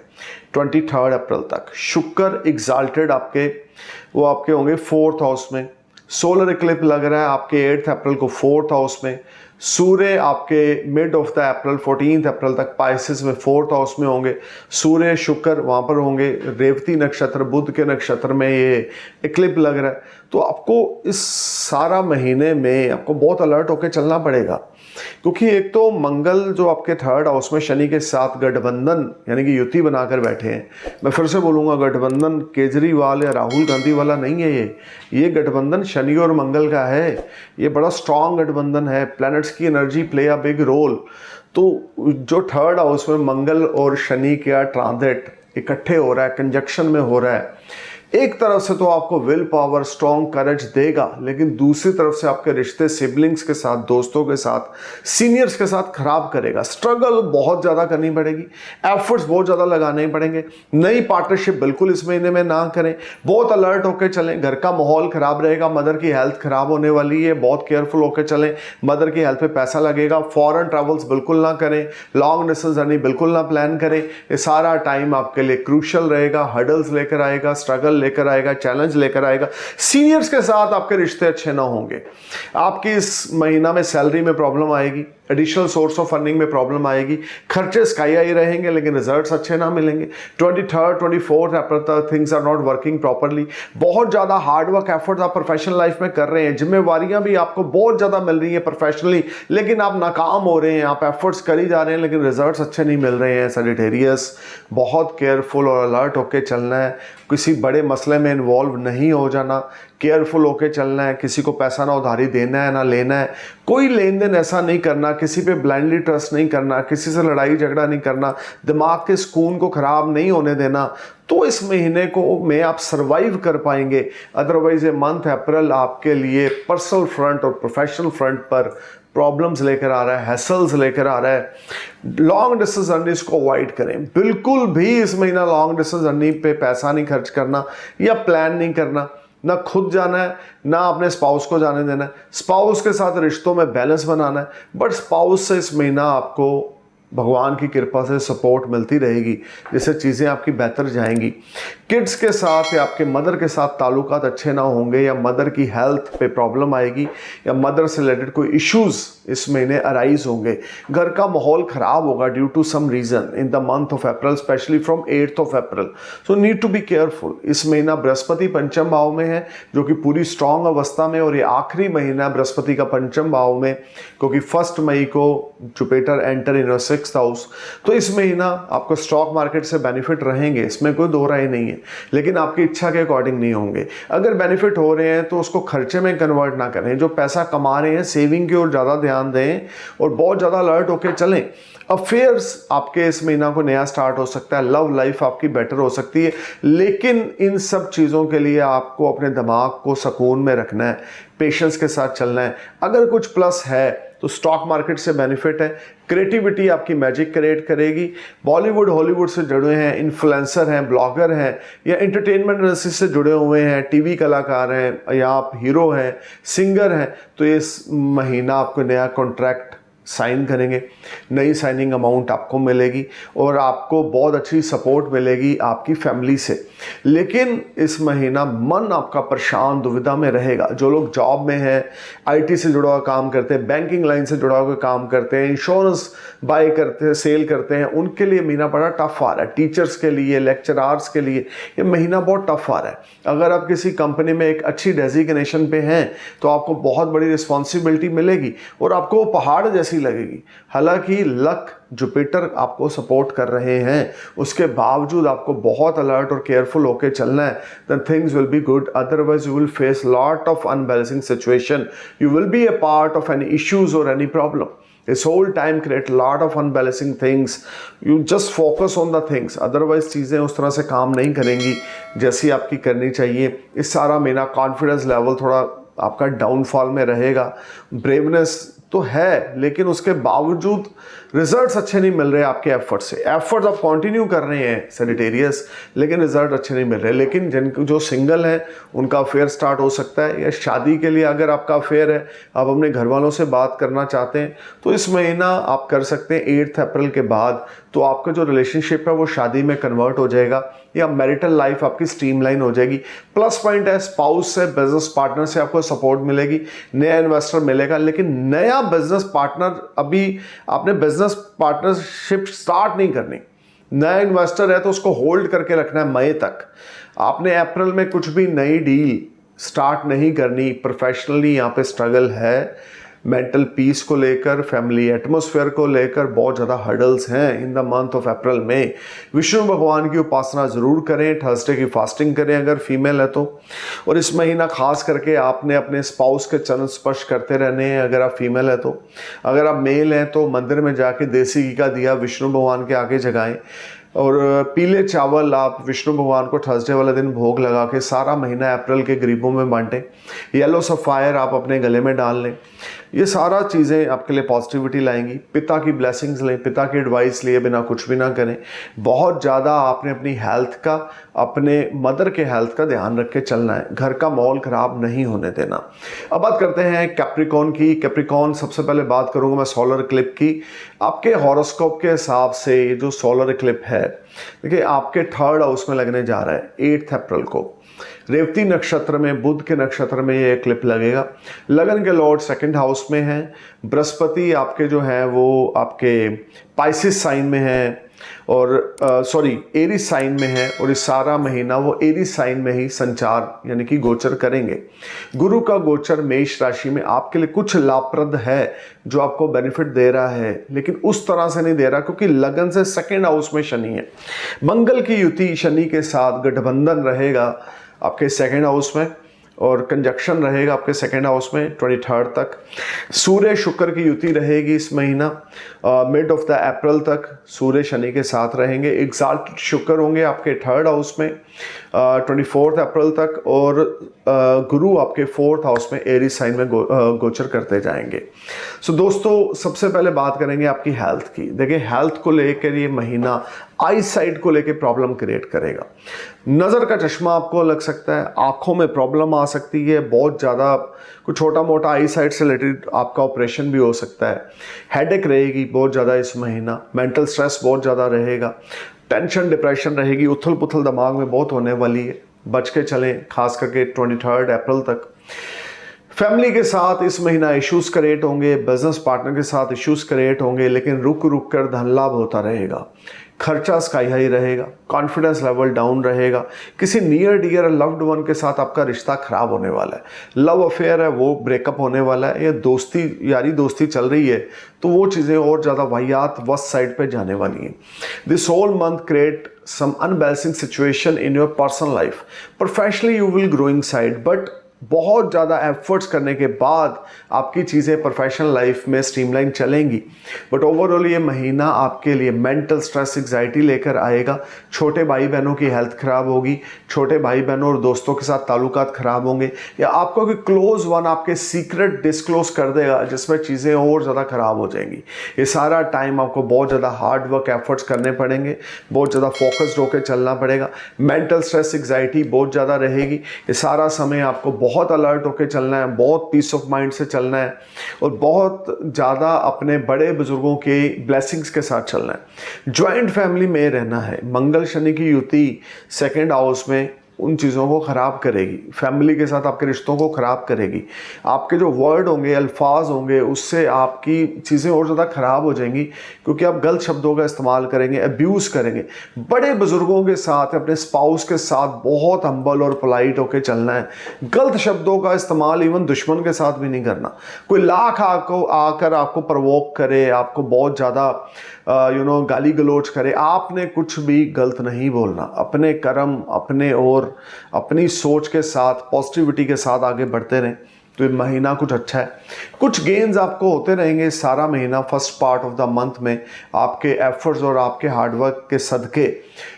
S1: 23rd अप्रैल तक। शुक्र एग्जाल्टेड आपके होंगे 4th हाउस में। सोलर इक्लिप्स लग रहा है आपके 8th अप्रैल को 4th हाउस में। सूर्य आपके mid of the April 14th अप्रैल तक पाइसेस में 4th हाउस में होंगे। सूर्य शुक्र वहाँ पर होंगे। रेवती नक्षत्र बुध के नक्षत्र में ये इक्लिप्स लग रहा है। तो आपको इस सारा महीने में आपको बहुत अलर्ट होकर चलना पड़ेगा, क्योंकि एक तो मंगल जो आपके 3rd हाउस में शनि के साथ गठबंधन यानी कि युति बनाकर बैठे हैं। मैं फिर से बोलूँगा, गठबंधन केजरीवाल या राहुल गांधी वाला नहीं है। ये गठबंधन शनि और मंगल का है। ये बड़ा स्ट्रांग गठबंधन है। प्लैनेट्स की energy play a big role. तो जो 3rd हाउस में मंगल और शनि का ट्रांजिट इकट्ठे हो रहा है, कंजक्शन में हो रहा है, एक तरफ से तो आपको विल पावर, स्ट्रॉन्ग करेज देगा, लेकिन दूसरी तरफ से आपके रिश्ते सिबलिंग्स के साथ, दोस्तों के साथ, सीनियर्स के साथ खराब करेगा। स्ट्रगल बहुत ज़्यादा करनी पड़ेगी, एफर्ट्स बहुत ज़्यादा लगाने पड़ेंगे। नई पार्टनरशिप बिल्कुल इस महीने में ना करें। बहुत अलर्ट होकर चलें। घर का माहौल ख़राब रहेगा, मदर की हेल्थ ख़राब होने वाली है, बहुत केयरफुल होकर चलें। मदर की हेल्थ पे पैसा लगेगा। फॉरेन ट्रैवल्स बिल्कुल ना करें। लॉन्ग डिस्टेंस जर्नी बिल्कुल ना प्लान करें। ये सारा टाइम आपके लिए क्रूशियल रहेगा, हर्डल्स लेकर आएगा, स्ट्रगल लेकर आएगा, चैलेंज लेकर आएगा। सीनियर्स के साथ आपके रिश्ते अच्छे ना होंगे। आपकी इस महीना में सैलरी में प्रॉब्लम आएगी, एडिशनल सोर्स ऑफ अर्निंग में प्रॉब्लम आएगी, खर्चे स्काई हाई रहेंगे लेकिन रिजल्ट्स अच्छे ना मिलेंगे। 23rd 24th अप्रैल तक things are not working properly. बहुत ज़्यादा हार्डवर्क एफर्ट्स आप प्रोफेशनल लाइफ में कर रहे हैं, जिम्मेवारियां भी आपको बहुत ज़्यादा मिल रही हैं प्रोफेशनली, लेकिन आप नाकाम हो रहे हैं। आप एफर्ट्स कर ही जा रहे हैं लेकिन रिजल्ट्स अच्छे नहीं मिल रहे हैं। सजिटेरियस, बहुत केयरफुल और अलर्ट होकर चलना है, किसी बड़े मसले में इन्वॉल्व नहीं हो जाना, केयरफुल होकर चलना है। किसी को पैसा ना उधारी देना है ना लेना है, कोई लेन देन ऐसा नहीं करना, किसी पे ब्लाइंडली ट्रस्ट नहीं करना, किसी से लड़ाई झगड़ा नहीं करना, दिमाग के सुकून को खराब नहीं होने देना। तो इस महीने को में आप सरवाइव कर पाएंगे। अदरवाइज ये मंथ अप्रैल आपके लिए पर्सनल फ्रंट और प्रोफेशनल फ्रंट पर प्रॉब्लम्स लेकर आ रहा है, हैसल्स लेकर आ रहा है। लॉन्ग डिस्टेंस जर्नीज को अवॉइड करें। बिल्कुल भी इस महीना लॉन्ग डिस्टेंस जर्नी पे पैसा नहीं खर्च करना या प्लान नहीं करना। ना खुद जाना है ना अपने स्पाउस को जाने देना है। स्पाउस के साथ रिश्तों में बैलेंस बनाना है, बट स्पाउस से इस महीना आपको भगवान की कृपा से सपोर्ट मिलती रहेगी, जिससे चीज़ें आपकी बेहतर जाएंगी। किड्स के साथ या आपके मदर के साथ ताल्लुकात अच्छे ना होंगे, या मदर की हेल्थ पे प्रॉब्लम आएगी, या मदर से रिलेटेड कोई इश्यूज इस महीने अराइज होंगे। घर का माहौल ख़राब होगा due to some reason in the month of April, specially from 8th of April. So need to be careful. इस महीना बृहस्पति पंचम भाव में है, जो कि पूरी स्ट्रांग अवस्था में, और ये आखिरी महीना बृहस्पति का पंचम भाव में, क्योंकि 1 मई को Jupiter enter in 6th house. तो इस महीना आपको स्टॉक मार्केट से बेनिफिट रहेंगे, इसमें कोई दो राय नहीं है, लेकिन आपकी इच्छा के अकॉर्डिंग नहीं होंगे। अगर बेनिफिट हो रहे हैं तो उसको खर्चे में कन्वर्ट ना करें। जो पैसा कमा रहे हैं सेविंग की ओर ज़्यादा ध्यान दें और बहुत ज़्यादा अलर्ट होकर चलें। अफेयर्स आपके इस महीना को नया स्टार्ट हो सकता है, लव लाइफ आपकी बेटर हो सकती है, लेकिन इन सब चीज़ों के लिए आपको अपने दिमाग को सुकून में रखना है, पेशेंस के साथ चलना है। अगर कुछ प्लस है तो स्टॉक मार्केट से बेनिफिट है। क्रिएटिविटी आपकी मैजिक क्रिएट करेगी। बॉलीवुड हॉलीवुड से जुड़े हैं, इन्फ्लुएंसर हैं, ब्लॉगर हैं, या एंटरटेनमेंट इंडस्ट्री से जुड़े हुए हैं, टीवी कलाकार हैं, या आप हीरो हैं, सिंगर हैं, तो इस महीना आपको नया कॉन्ट्रैक्ट साइन करेंगे, नई साइनिंग अमाउंट आपको मिलेगी और आपको बहुत अच्छी सपोर्ट मिलेगी आपकी फैमिली से। लेकिन इस महीना मन आपका परेशान दुविधा में रहेगा। जो लोग जॉब में हैं, आईटी से जुड़ा हुआ काम करते हैं, बैंकिंग लाइन से जुड़ा हुआ काम करते हैं, इंश्योरेंस बाय करते हैं, सेल करते हैं, उनके लिए महीना बड़ा टफ आ रहा है। टीचर्स के लिए, लेक्चरार्स के लिए ये महीना बहुत टफ आ रहा है। अगर आप किसी कंपनी में एक अच्छी डेजिग्नेशन पे हैं तो आपको बहुत बड़ी रिस्पॉन्सिबिलिटी मिलेगी और आपको पहाड़ जैसी लगेगी। हालांकि लक जुपिटर आपको सपोर्ट कर रहे हैं, उसके बावजूद आपको बहुत अलर्ट और केयरफुल होकर चलना है। Then things will be good, otherwise you will face lot of unbalancing situation, you will be a part of any issues or any problem. This whole time create lot of unbalancing things. You just focus on the things. Otherwise चीज़ें उस तरह से काम नहीं करेंगी जैसी आपकी करनी चाहिए। इस सारा महीना कॉन्फिडेंस लेवल थोड़ा आपका डाउनफॉल में रहेगा। ब्रेवनेस तो है, लेकिन उसके बावजूद रिजल्ट्स अच्छे नहीं मिल रहे आपके एफर्ट से। एफर्ट्स आप कंटिन्यू कर रहे हैं सजिटेरियस, लेकिन रिजल्ट अच्छे नहीं मिल रहे। लेकिन जो सिंगल हैं उनका अफेयर स्टार्ट हो सकता है, या शादी के लिए अगर आपका अफेयर है, आप अपने घर वालों से बात करना चाहते हैं, तो इस महीना आप कर सकते हैं 8th अप्रैल के बाद। तो आपका जो रिलेशनशिप है वो शादी में कन्वर्ट हो जाएगा, या मैरिटल लाइफ आपकी स्ट्रीमलाइन हो जाएगी। प्लस पॉइंट है स्पाउस से, बिजनेस पार्टनर से आपको सपोर्ट मिलेगी, नया इन्वेस्टर मिलेगा। लेकिन नया बिजनेस पार्टनर, अभी आपने बिजनेस पार्टनरशिप स्टार्ट नहीं करनी। नया इन्वेस्टर है तो उसको होल्ड करके रखना है मई तक। आपने अप्रैल में कुछ भी नई डील स्टार्ट नहीं करनी। प्रोफेशनली यहाँ पे स्ट्रगल है, मेंटल पीस को लेकर, फैमिली एटमॉस्फेयर को लेकर बहुत ज़्यादा हर्डल्स हैं इन द मंथ ऑफ अप्रैल में। विष्णु भगवान की उपासना ज़रूर करें, थर्सडे की फास्टिंग करें अगर फीमेल है तो। और इस महीना खास करके आपने अपने स्पाउस के चरण स्पर्श करते रहने हैं अगर आप फीमेल है तो। अगर आप मेल हैं तो मंदिर में जाके देसी घी का दिया विष्णु भगवान के आगे जगाएं, और पीले चावल आप विष्णु भगवान को थर्सडे वाले दिन भोग लगा के सारा महीना अप्रैल के गरीबों में बांटें। येलो सफ़ायर आप अपने गले में डाल लें। ये सारा चीज़ें आपके लिए पॉजिटिविटी लाएंगी। पिता की ब्लेसिंग्स लें, पिता की एडवाइस लिए बिना कुछ भी ना करें। बहुत ज़्यादा आपने अपनी हेल्थ का, अपने मदर के हेल्थ का ध्यान रख के चलना है। घर का माहौल ख़राब नहीं होने देना। अब बात करते हैं कैप्रिकॉन की। कैप्रिकॉन, सबसे पहले बात करूँगा मैं सोलर इक्लिप्स की। आपके हॉरोस्कोप के हिसाब से ये जो सोलर इक्लिप्स है, देखिए आपके 3rd हाउस में लगने जा रहा है 8th अप्रैल को। रेवती नक्षत्र में, बुध के नक्षत्र में ये क्लिप लगेगा। लगन के लॉर्ड सेकंड हाउस में है। बृहस्पति आपके जो है वो आपके पाइसिस साइन में है और एरीज साइन में है, और इस सारा महीना वो एरीज साइन में ही संचार यानी कि गोचर करेंगे। गुरु का गोचर मेष राशि में आपके लिए कुछ लाभप्रद है, जो आपको बेनिफिट दे रहा है, लेकिन उस तरह से नहीं दे रहा, क्योंकि लगन से सेकंड हाउस में शनि है। मंगल की युति शनि के साथ गठबंधन रहेगा आपके सेकंड हाउस में, और कंजक्शन रहेगा आपके सेकंड हाउस में 23 तक। सूर्य शुक्र की युति रहेगी इस महीना, मिड ऑफ द अप्रैल तक सूर्य शनि के साथ रहेंगे। एग्जाल्टेड शुक्र होंगे आपके 3rd हाउस में 24 अप्रैल तक, और गुरु आपके 4th हाउस में एरीज साइन में गोचर करते जाएंगे। सो दोस्तों, सबसे पहले बात करेंगे आपकी हेल्थ की। देखिए, हेल्थ को लेकर ये महीना आई साइट को लेकर प्रॉब्लम क्रिएट करेगा। नज़र का चश्मा आपको लग सकता है, आंखों में प्रॉब्लम आ सकती है, बहुत ज़्यादा कुछ छोटा मोटा आई साइट से रिलेटेड आपका ऑपरेशन भी हो सकता है। हेडेक रहेगी बहुत ज़्यादा इस महीना, मेंटल स्ट्रेस बहुत ज़्यादा रहेगा, टेंशन डिप्रेशन रहेगी, उथल पुथल दिमाग में बहुत होने वाली है। बच के चलें, खास करके 23 अप्रैल तक। फैमिली के साथ इस महीना इश्यूज क्रिएट होंगे, बिजनेस पार्टनर के साथ इश्यूज क्रिएट होंगे, लेकिन रुक रुक कर धन लाभ होता रहेगा। खर्चा स्काई हाई रहेगा, कॉन्फिडेंस लेवल डाउन रहेगा। किसी नियर डियर लव्ड वन के साथ आपका रिश्ता खराब होने वाला है, लव अफेयर है वो ब्रेकअप होने वाला है, या दोस्ती यारी दोस्ती चल रही है तो वो चीज़ें और ज़्यादा वाहियात वर्स्ट साइड पे जाने वाली हैं। This whole month create some unbalancing situation in your personal life. Professionally you will growing side, but बहुत ज़्यादा एफर्ट्स करने के बाद आपकी चीज़ें प्रोफेशनल लाइफ में स्ट्रीमलाइन चलेंगी। बट ओवरऑल ये महीना आपके लिए मेंटल स्ट्रेस एग्जाइटी लेकर आएगा। छोटे भाई बहनों की हेल्थ ख़राब होगी, छोटे भाई बहनों और दोस्तों के साथ ताल्लुकात ख़राब होंगे, या आपका कोई क्लोज वन आपके सीक्रेट डिस्क्लोज कर देगा जिसमें चीज़ें और ज़्यादा ख़राब हो जाएंगी। ये सारा टाइम आपको बहुत ज़्यादा हार्ड वर्क एफर्ट्स करने पड़ेंगे, बहुत ज़्यादा फोकस्ड होकर चलना पड़ेगा। मेंटल स्ट्रेस एग्जाइटी बहुत ज़्यादा रहेगी। ये सारा समय आपको बहुत अलर्ट होकर चलना है, बहुत पीस ऑफ माइंड से चलना है, और बहुत ज़्यादा अपने बड़े बुजुर्गों के ब्लेसिंग्स के साथ चलना है। जॉइंट फैमिली में रहना है। मंगल शनि की युति सेकंड हाउस में उन चीज़ों को ख़राब करेगी, फैमिली के साथ आपके रिश्तों को ख़राब करेगी। आपके जो वर्ड होंगे, अल्फाज होंगे, उससे आपकी चीज़ें और ज़्यादा ख़राब हो जाएंगी, क्योंकि आप गलत शब्दों का इस्तेमाल करेंगे, अब्यूज़ करेंगे। बड़े बुज़ुर्गों के साथ, अपने स्पाउस के साथ बहुत हम्बल और पोलाइट होकर चलना है। गलत शब्दों का इस्तेमाल इवन दुश्मन के साथ भी नहीं करना। कोई लाख आकर आपको प्रवोक करे, आपको बहुत ज़्यादा गाली गलोच करे, आपने कुछ भी गलत नहीं बोलना। अपने कर्म, अपने और अपनी सोच के साथ, पॉजिटिविटी के साथ आगे बढ़ते रहें तो ये महीना कुछ अच्छा है। कुछ गेन्स आपको होते रहेंगे सारा महीना, first part of the month में, आपके एफर्ट्स और आपके हार्डवर्क के सदके,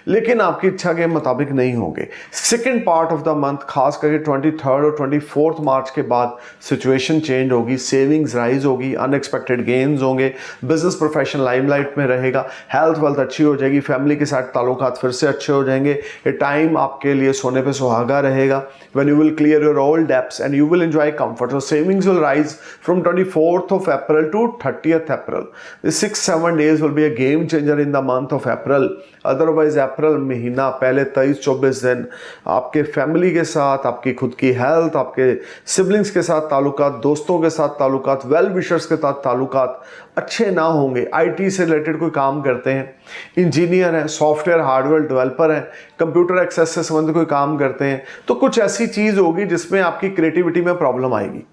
S1: लेकिन आपकी इच्छा के मुताबिक नहीं होंगे। Second part of the month, खास करके 23 और 24 मार्च के बाद सिचुएशन चेंज होगी, सेविंग्स राइज होगी, अनएक्सपेक्टेड गेन्स होंगे, बिजनेस प्रोफेशन लाइमलाइट में रहेगा, हेल्थ वेल्थ अच्छी हो जाएगी, फैमिली के साथ ताल्लुकात फिर से अच्छे हो जाएंगे। ये टाइम आपके लिए सोने पे सुहागा रहेगा। When you will clear your all debts and you will enjoy comfort. So savings will rise from 24th of April to 30th April. The 6-7 days will be a game changer in the month of April. Otherwise अप्रैल महीना पहले 23-24 दिन आपके family के साथ, आपकी खुद की health, आपके सिबलिंग्स के साथ ताल्लुकात, दोस्तों के साथ ताल्लुकात, वेल विशर्स के साथ ताल्लुकात अच्छे ना होंगे। आईटी से रिलेटेड कोई काम करते हैं, इंजीनियर हैं, सॉफ्टवेयर हार्डवेयर डेवलपर हैं, कंप्यूटर एक्सेस से संबंधित कोई काम करते हैं, तो कुछ ऐसी चीज़ होगी जिसमें आपकी क्रिएटिविटी में प्रॉब्लम आएगी।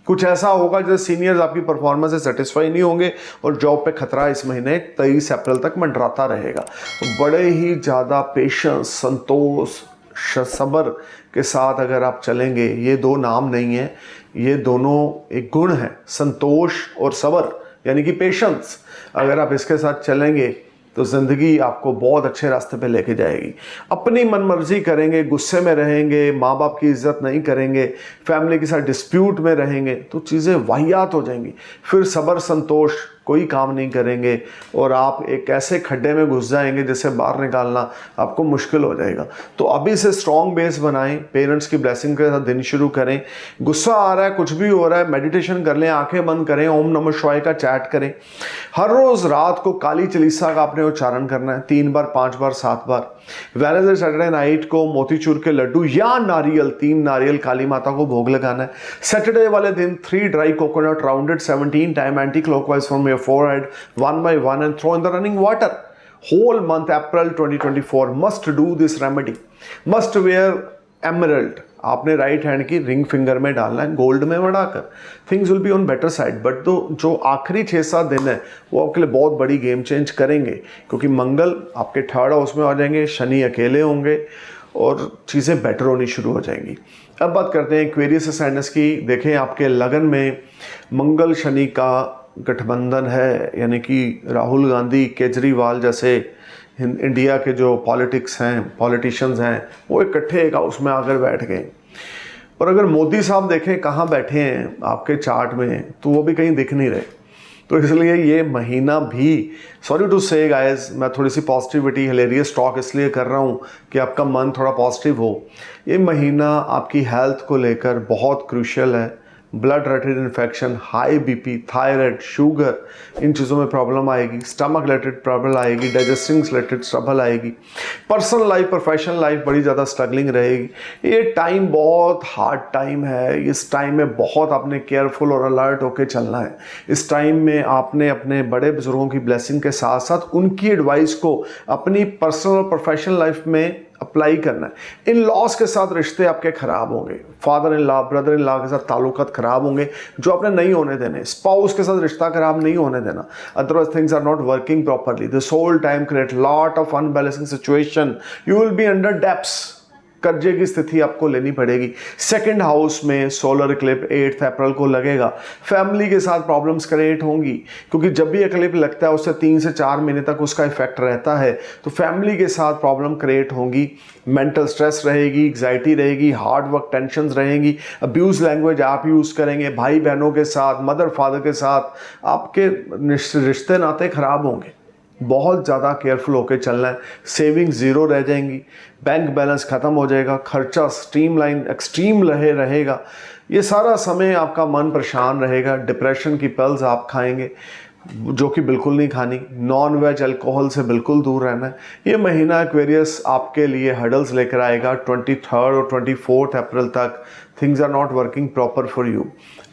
S1: कुछ ऐसा होगा जैसे सीनियर्स आपकी परफॉर्मेंस से सेटिस्फाई नहीं होंगे और जॉब पे खतरा इस महीने 23 अप्रैल तक मंडराता रहेगा। तो बड़े ही ज़्यादा पेशेंस, संतोष, सब्र के साथ अगर आप चलेंगे, ये दो नाम नहीं है, ये दोनों एक गुण है, संतोष और सब्र यानी कि पेशेंस। अगर आप इसके साथ चलेंगे तो ज़िंदगी आपको बहुत अच्छे रास्ते पे लेके जाएगी। अपनी मनमर्जी करेंगे, गुस्से में रहेंगे, माँ बाप की इज्जत नहीं करेंगे, फैमिली के साथ डिस्प्यूट में रहेंगे तो चीज़ें वाहियात हो जाएंगी। फिर सब्र संतोष कोई काम नहीं करेंगे और आप एक ऐसे खड्डे में घुस जाएंगे जिससे बाहर निकालना आपको मुश्किल हो जाएगा। तो अभी से स्ट्रॉन्ग बेस बनाएं, पेरेंट्स की ब्लेसिंग के साथ दिन शुरू करें। गुस्सा आ रहा है, कुछ भी हो रहा है, मेडिटेशन कर लें, आंखें बंद करें, ओम नमः शिवाय का चैट करें। हर रोज़ रात को काली चालीसा का आपने आपने उच्चारण करना है 3 बार, 5 बार, 7 बार। वेडनेसडे सैटरडे नाइट को मोतीचूर के लड्डू या नारियल, 3 नारियल काली माता को भोग लगाना है। सैटरडे वाले दिन 3 dry coconut rounded 17 time anti clockwise from your forehead 1 by 1 and throw in the running water. Whole month April 2024 must do this remedy. Must wear emerald. आपने राइट हैंड की रिंग फिंगर में डालना है, gold में बढ़ाकर। Things will be on better side. But तो जो आखिरी 6-7 दिन है वो आपके लिए बहुत बड़ी गेम चेंज करेंगे, क्योंकि मंगल आपके 3rd हाउस में आ जाएंगे, शनि अकेले होंगे और चीज़ें बेटर होनी शुरू हो जाएंगी। अब बात करते हैं एक्वेरियस असेंडेंस की। देखें आपके लगन में मंगल शनि का गठबंधन है, यानी कि राहुल गांधी, केजरीवाल जैसे इंडिया के जो पॉलिटिशियंस हैं वो इकट्ठे एक हाउस में आकर बैठ गए। और अगर मोदी साहब देखें कहाँ बैठे हैं आपके चार्ट में, तो वो भी कहीं दिख नहीं रहे। तो इसलिए ये महीना भी, सॉरी टू से गाइस, मैं थोड़ी सी पॉजिटिविटी हिलेरियस टॉक इसलिए कर रहा हूँ कि आपका मन थोड़ा पॉजिटिव हो। ये महीना आपकी हेल्थ को लेकर बहुत क्रूशियल है। Blood related infection, high BP, thyroid, sugar, इन चीज़ों में प्रॉब्लम आएगी। स्टमक रिलेटेड प्रॉब्लम आएगी, डाइजेस्टिंग रिलेटेड ट्रबल आएगी। पर्सनल लाइफ, प्रोफेशनल लाइफ बड़ी ज़्यादा स्ट्रगलिंग रहेगी। ये टाइम बहुत हार्ड टाइम है। इस टाइम में बहुत आपने केयरफुल और अलर्ट होकर चलना है। इस टाइम में आपने अपने बड़े बुजुर्गों की ब्लेसिंग के साथ साथ उनकी एडवाइस को अपनी पर्सनल और प्रोफेशनल लाइफ में अप्लाई करना है। इन लॉस के साथ रिश्ते आपके खराब होंगे, father in law, brother in law के साथ ताल्लुकात खराब होंगे जो आपने नहीं होने देने। स्पाउस के साथ रिश्ता खराब नहीं होने देना, otherwise things are not working properly. This whole time create lot of unbalancing situation. You will be under debts, कर्जे की स्थिति आपको लेनी पड़ेगी। 2nd हाउस में सोलर इक्लिप 8 अप्रैल को लगेगा। फैमिली के साथ प्रॉब्लम्स क्रिएट होंगी, क्योंकि जब भी इक्लिप लगता है उससे 3 से 4 महीने तक उसका इफेक्ट रहता है। तो फैमिली के साथ प्रॉब्लम क्रिएट होंगी, मेंटल स्ट्रेस रहेगी, एग्जाइटी रहेगी, हार्ड वर्क टेंशन रहेंगी, अब्यूज लैंग्वेज आप यूज़ करेंगे, भाई बहनों के साथ, मदर फादर के साथ आपके रिश्ते नाते खराब होंगे। बहुत ज़्यादा केयरफुल होकर चलना है। सेविंग ज़ीरो रह जाएंगी, बैंक बैलेंस ख़त्म हो जाएगा, खर्चा स्ट्रीमलाइन एक्सट्रीम रहेगा। ये सारा समय आपका मन परेशान रहेगा। डिप्रेशन की पिल्स आप खाएंगे जो कि बिल्कुल नहीं खानी। नॉन वेज अल्कोहल से बिल्कुल दूर रहना है। ये महीना एक्वेरियस आपके लिए हर्डल्स लेकर आएगा। 23 और 24 अप्रैल तक things are not working proper for you.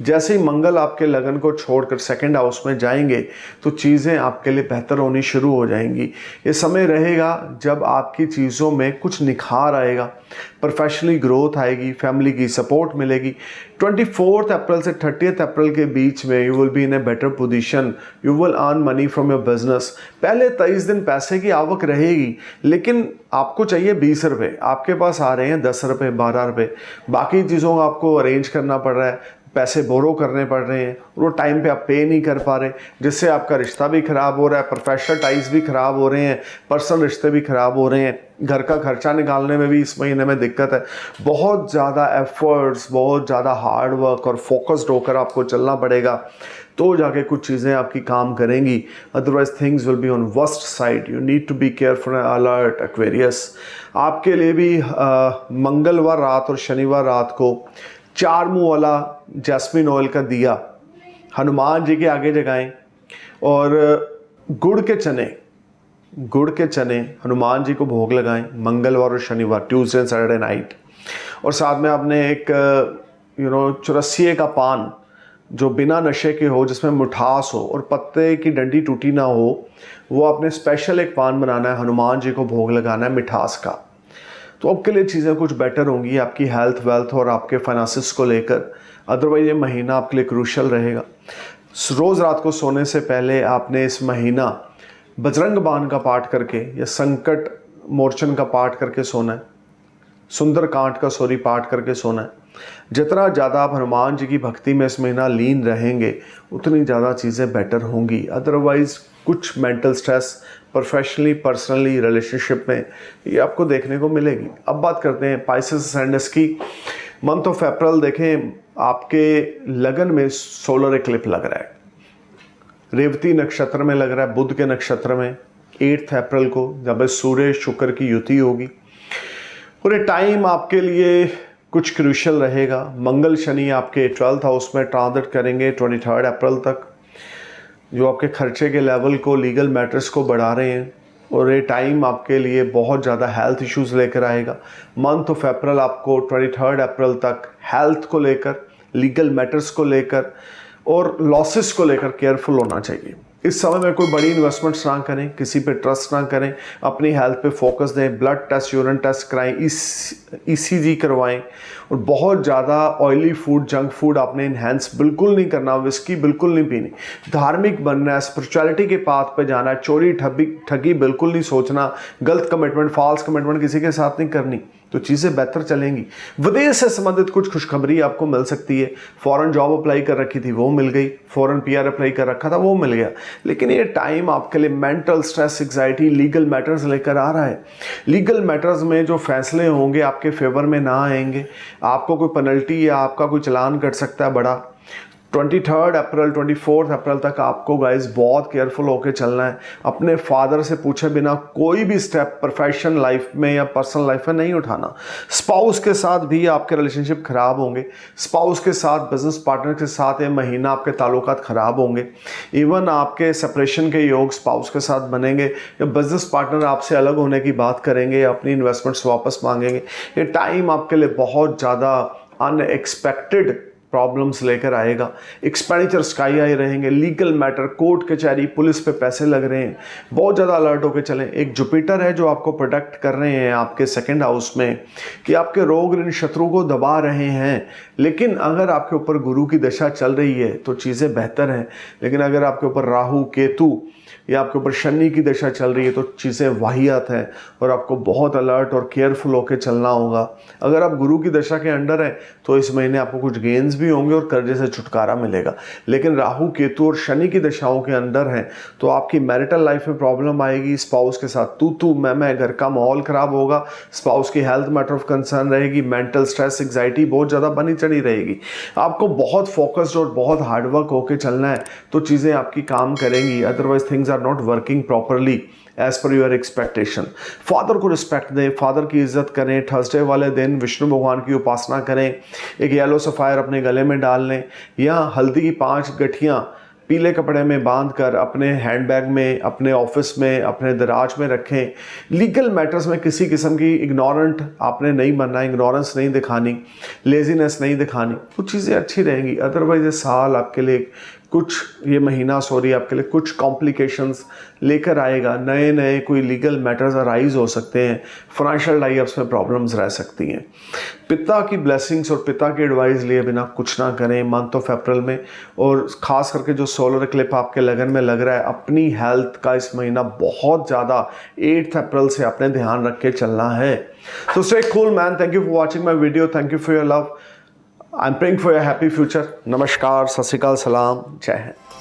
S1: जैसे ही मंगल आपके लगन को छोड़कर 2nd हाउस में जाएंगे तो चीज़ें आपके लिए बेहतर होनी शुरू हो जाएंगी। ये समय रहेगा जब आपकी चीज़ों में कुछ निखार आएगा, प्रोफेशनली ग्रोथ आएगी, फैमिली की सपोर्ट मिलेगी। 24 अप्रैल से 30 अप्रैल के बीच में you will be in a better position. You will earn money from your business. पहले 23 दिन पैसे की आवक रहेगी, लेकिन आपको चाहिए 20 रुपये, आपके पास आ रहे हैं 10 रुपये, 12 रुपये। बाकी चीज़ों को आपको अरेंज करना पड़ रहा है, पैसे बोरो करने पड़ रहे हैं, वो टाइम पे आप पे नहीं कर पा रहे, जिससे आपका रिश्ता भी ख़राब हो रहा है, प्रोफेशनल टाइज भी ख़राब हो रहे हैं, पर्सनल रिश्ते भी ख़राब हो रहे हैं। घर का खर्चा निकालने में भी इस महीने में दिक्कत है। बहुत ज़्यादा एफर्ट्स, बहुत ज़्यादा हार्ड वर्क और फोकस्ड होकर आपको चलना पड़ेगा, तो जाके कुछ चीज़ें आपकी काम करेंगी। Otherwise things will be on worst side. You need to be careful and alert Aquarius. आपके लिए भी मंगलवार रात और शनिवार रात को 4 मुँह वाला जैस्मिन ऑयल का दिया हनुमान जी के आगे जगाएं, और गुड़ के चने हनुमान जी को भोग लगाएं मंगलवार और शनिवार, ट्यूसडे एंड सैटरडे नाइट। और साथ में आपने एक चौरसिए का पान जो बिना नशे के हो, जिसमें मिठास हो और पत्ते की डंडी टूटी ना हो, वो आपने स्पेशल एक पान बनाना है, हनुमान जी को भोग लगाना है मिठास का। तो आपके लिए चीज़ें कुछ बेटर होंगी आपकी हेल्थ वेल्थ और आपके फाइनेंसिस को लेकर। अदरवाइज ये महीना आपके लिए क्रूशल रहेगा। रोज़ रात को सोने से पहले आपने इस महीना बजरंग बाण का पाठ करके या संकट मोर्चन का पाठ करके सोना है, सुंदर कांट का सॉरी पाठ करके सोना है। जितना ज़्यादा आप हनुमान जी की भक्ति में इस महीना लीन रहेंगे उतनी ज़्यादा चीज़ें बेटर होंगी। अदरवाइज़ कुछ mental stress professionally, personally, relationship में ये आपको देखने को मिलेगी। अब बात करते हैं पाइसेस असेंडेंस की। मंथ ऑफ अप्रैल देखें, आपके लगन में सोलर इक्लिप लग रहा है, रेवती नक्षत्र में लग रहा है, बुध के नक्षत्र में 8 अप्रैल को, जब सूर्य शुक्र की युति होगी। पूरे टाइम आपके लिए कुछ क्रूशियल रहेगा। मंगल शनि आपके 12th हाउस में ट्रांजिट करेंगे 23 अप्रैल तक, जो आपके खर्चे के लेवल को, लीगल मैटर्स को बढ़ा रहे हैं। और ये टाइम आपके लिए बहुत ज़्यादा हेल्थ इश्यूज़ लेकर आएगा। मंथ ऑफ अप्रैल आपको 23 अप्रैल तक हेल्थ को लेकर, लीगल मैटर्स को लेकर और लॉसेस को लेकर केयरफुल होना चाहिए। इस समय में कोई बड़ी इन्वेस्टमेंट्स ना करें, किसी पे ट्रस्ट ना करें, अपनी हेल्थ पे फोकस दें, ब्लड टेस्ट, यूरिन टेस्ट कराएं, ECG करवाएं और बहुत ज़्यादा ऑयली फूड, जंक फूड आपने इन्हेंस बिल्कुल नहीं करना, विस्की बिल्कुल नहीं पीनी, धार्मिक बनना है, स्पिरिचुअलिटी के पाथ पे जाना है, चोरी ठगी बिल्कुल नहीं सोचना, गलत कमिटमेंट, फॉल्स कमिटमेंट किसी के साथ नहीं करनी, तो चीज़ें बेहतर चलेंगी। विदेश से संबंधित कुछ खुशखबरी आपको मिल सकती है। फॉरेन जॉब अप्लाई कर रखी थी वो मिल गई, फॉरेन PR अप्लाई कर रखा था वो मिल गया। लेकिन ये टाइम आपके लिए mental stress, anxiety, legal matters लेकर आ रहा है। लीगल मैटर्स में जो फैसले होंगे आपके फेवर में ना आएंगे, आपको कोई पेनल्टी या आपका कोई चालान कट सकता है बड़ा। 23 अप्रैल 24 अप्रैल तक आपको गाइस बहुत केयरफुल होकर चलना है। अपने फादर से पूछे बिना कोई भी स्टेप प्रोफेशनल लाइफ में या पर्सनल लाइफ में नहीं उठाना। स्पाउस के साथ भी आपके रिलेशनशिप खराब होंगे, स्पाउस के साथ, बिजनेस पार्टनर के साथ ये महीना आपके ताल्लुकात खराब होंगे। इवन आपके सेपरेशन के योग स्पाउस के साथ बनेंगे या बिजनेस पार्टनर आपसे अलग होने की बात करेंगे, अपनी इन्वेस्टमेंट्स वापस मांगेंगे। ये टाइम आपके लिए बहुत ज़्यादा अनएक्सपेक्टेड प्रॉब्लम्स लेकर आएगा। एक्सपेंडिचर स्काई हाई रहेंगे। लीगल मैटर, कोर्ट कचहरी, पुलिस पे पैसे लग रहे हैं, बहुत ज़्यादा अलर्ट होकर चलें। एक जुपिटर है जो आपको प्रोटेक्ट कर रहे हैं आपके 2nd हाउस में, कि आपके रोग ऋण शत्रु को दबा रहे हैं। लेकिन अगर आपके ऊपर गुरु की दशा चल रही है तो चीज़ें बेहतर हैं। लेकिन अगर आपके ऊपर राहु, केतु या आपके ऊपर शनि की दशा चल रही है तो चीज़ें वाहियात हैं और आपको बहुत अलर्ट और केयरफुल होकर चलना होगा। अगर आप गुरु की दशा के अंडर हैं तो इस महीने आपको कुछ गेन्स भी होंगे और कर्जे से छुटकारा मिलेगा। लेकिन राहु, केतु और शनि की दशाओं के अंदर हैं तो आपकी मैरिटल लाइफ में प्रॉब्लम आएगी। स्पाउस के साथ तू मैं, घर का माहौल ख़राब होगा। स्पाउस की हेल्थ मैटर ऑफ कंसर्न रहेगी। मेंटल स्ट्रेस, एग्जाइटी बहुत ज़्यादा बनी चढ़ी रहेगी। आपको बहुत फोकस्ड और बहुत हार्डवर्क होकर चलना है तो चीज़ें आपकी काम करेंगी। Otherwise things are not working properly as per your expectation. Father को रिस्पेक्ट दें, फादर की इज्जत करें। थर्सडे वाले दिन विष्णु भगवान की उपासना करें। एक येलो सफ़ायर अपने गले में डाल लें या हल्दी की 5 गठियाँ पीले कपड़े में बांध कर अपने हैंडबैग में, अपने ऑफिस में, अपने दराज में रखें। लीगल मैटर्स में किसी किस्म की इग्नोरेंट आपने नहीं बनना, इग्नोरेंस नहीं दिखानी, लेजीनेस नहीं दिखानी, तो चीज़ें अच्छी रहेंगी। अदरवाइज ये साल आपके लिए ये महीना आपके लिए कुछ कॉम्प्लिकेशंस लेकर आएगा। नए कोई लीगल मैटर्स अराइज हो सकते हैं। फाइनेंशियल टाइप्स में प्रॉब्लम्स रह सकती हैं। पिता की ब्लेसिंग्स और पिता की एडवाइस लिए बिना कुछ ना करें मंथ ऑफ अप्रैल में। और ख़ास करके जो सोलर क्लिप आपके लगन में लग रहा है, अपनी हेल्थ का इस महीना बहुत ज़्यादा 8 अप्रैल से अपने ध्यान रख के चलना है। So stay cool man, thank you for watching my video, thank you for your love, I'm praying for your happy future। नमस्कार, सत श्री अकाल, सलाम, जय हिंद।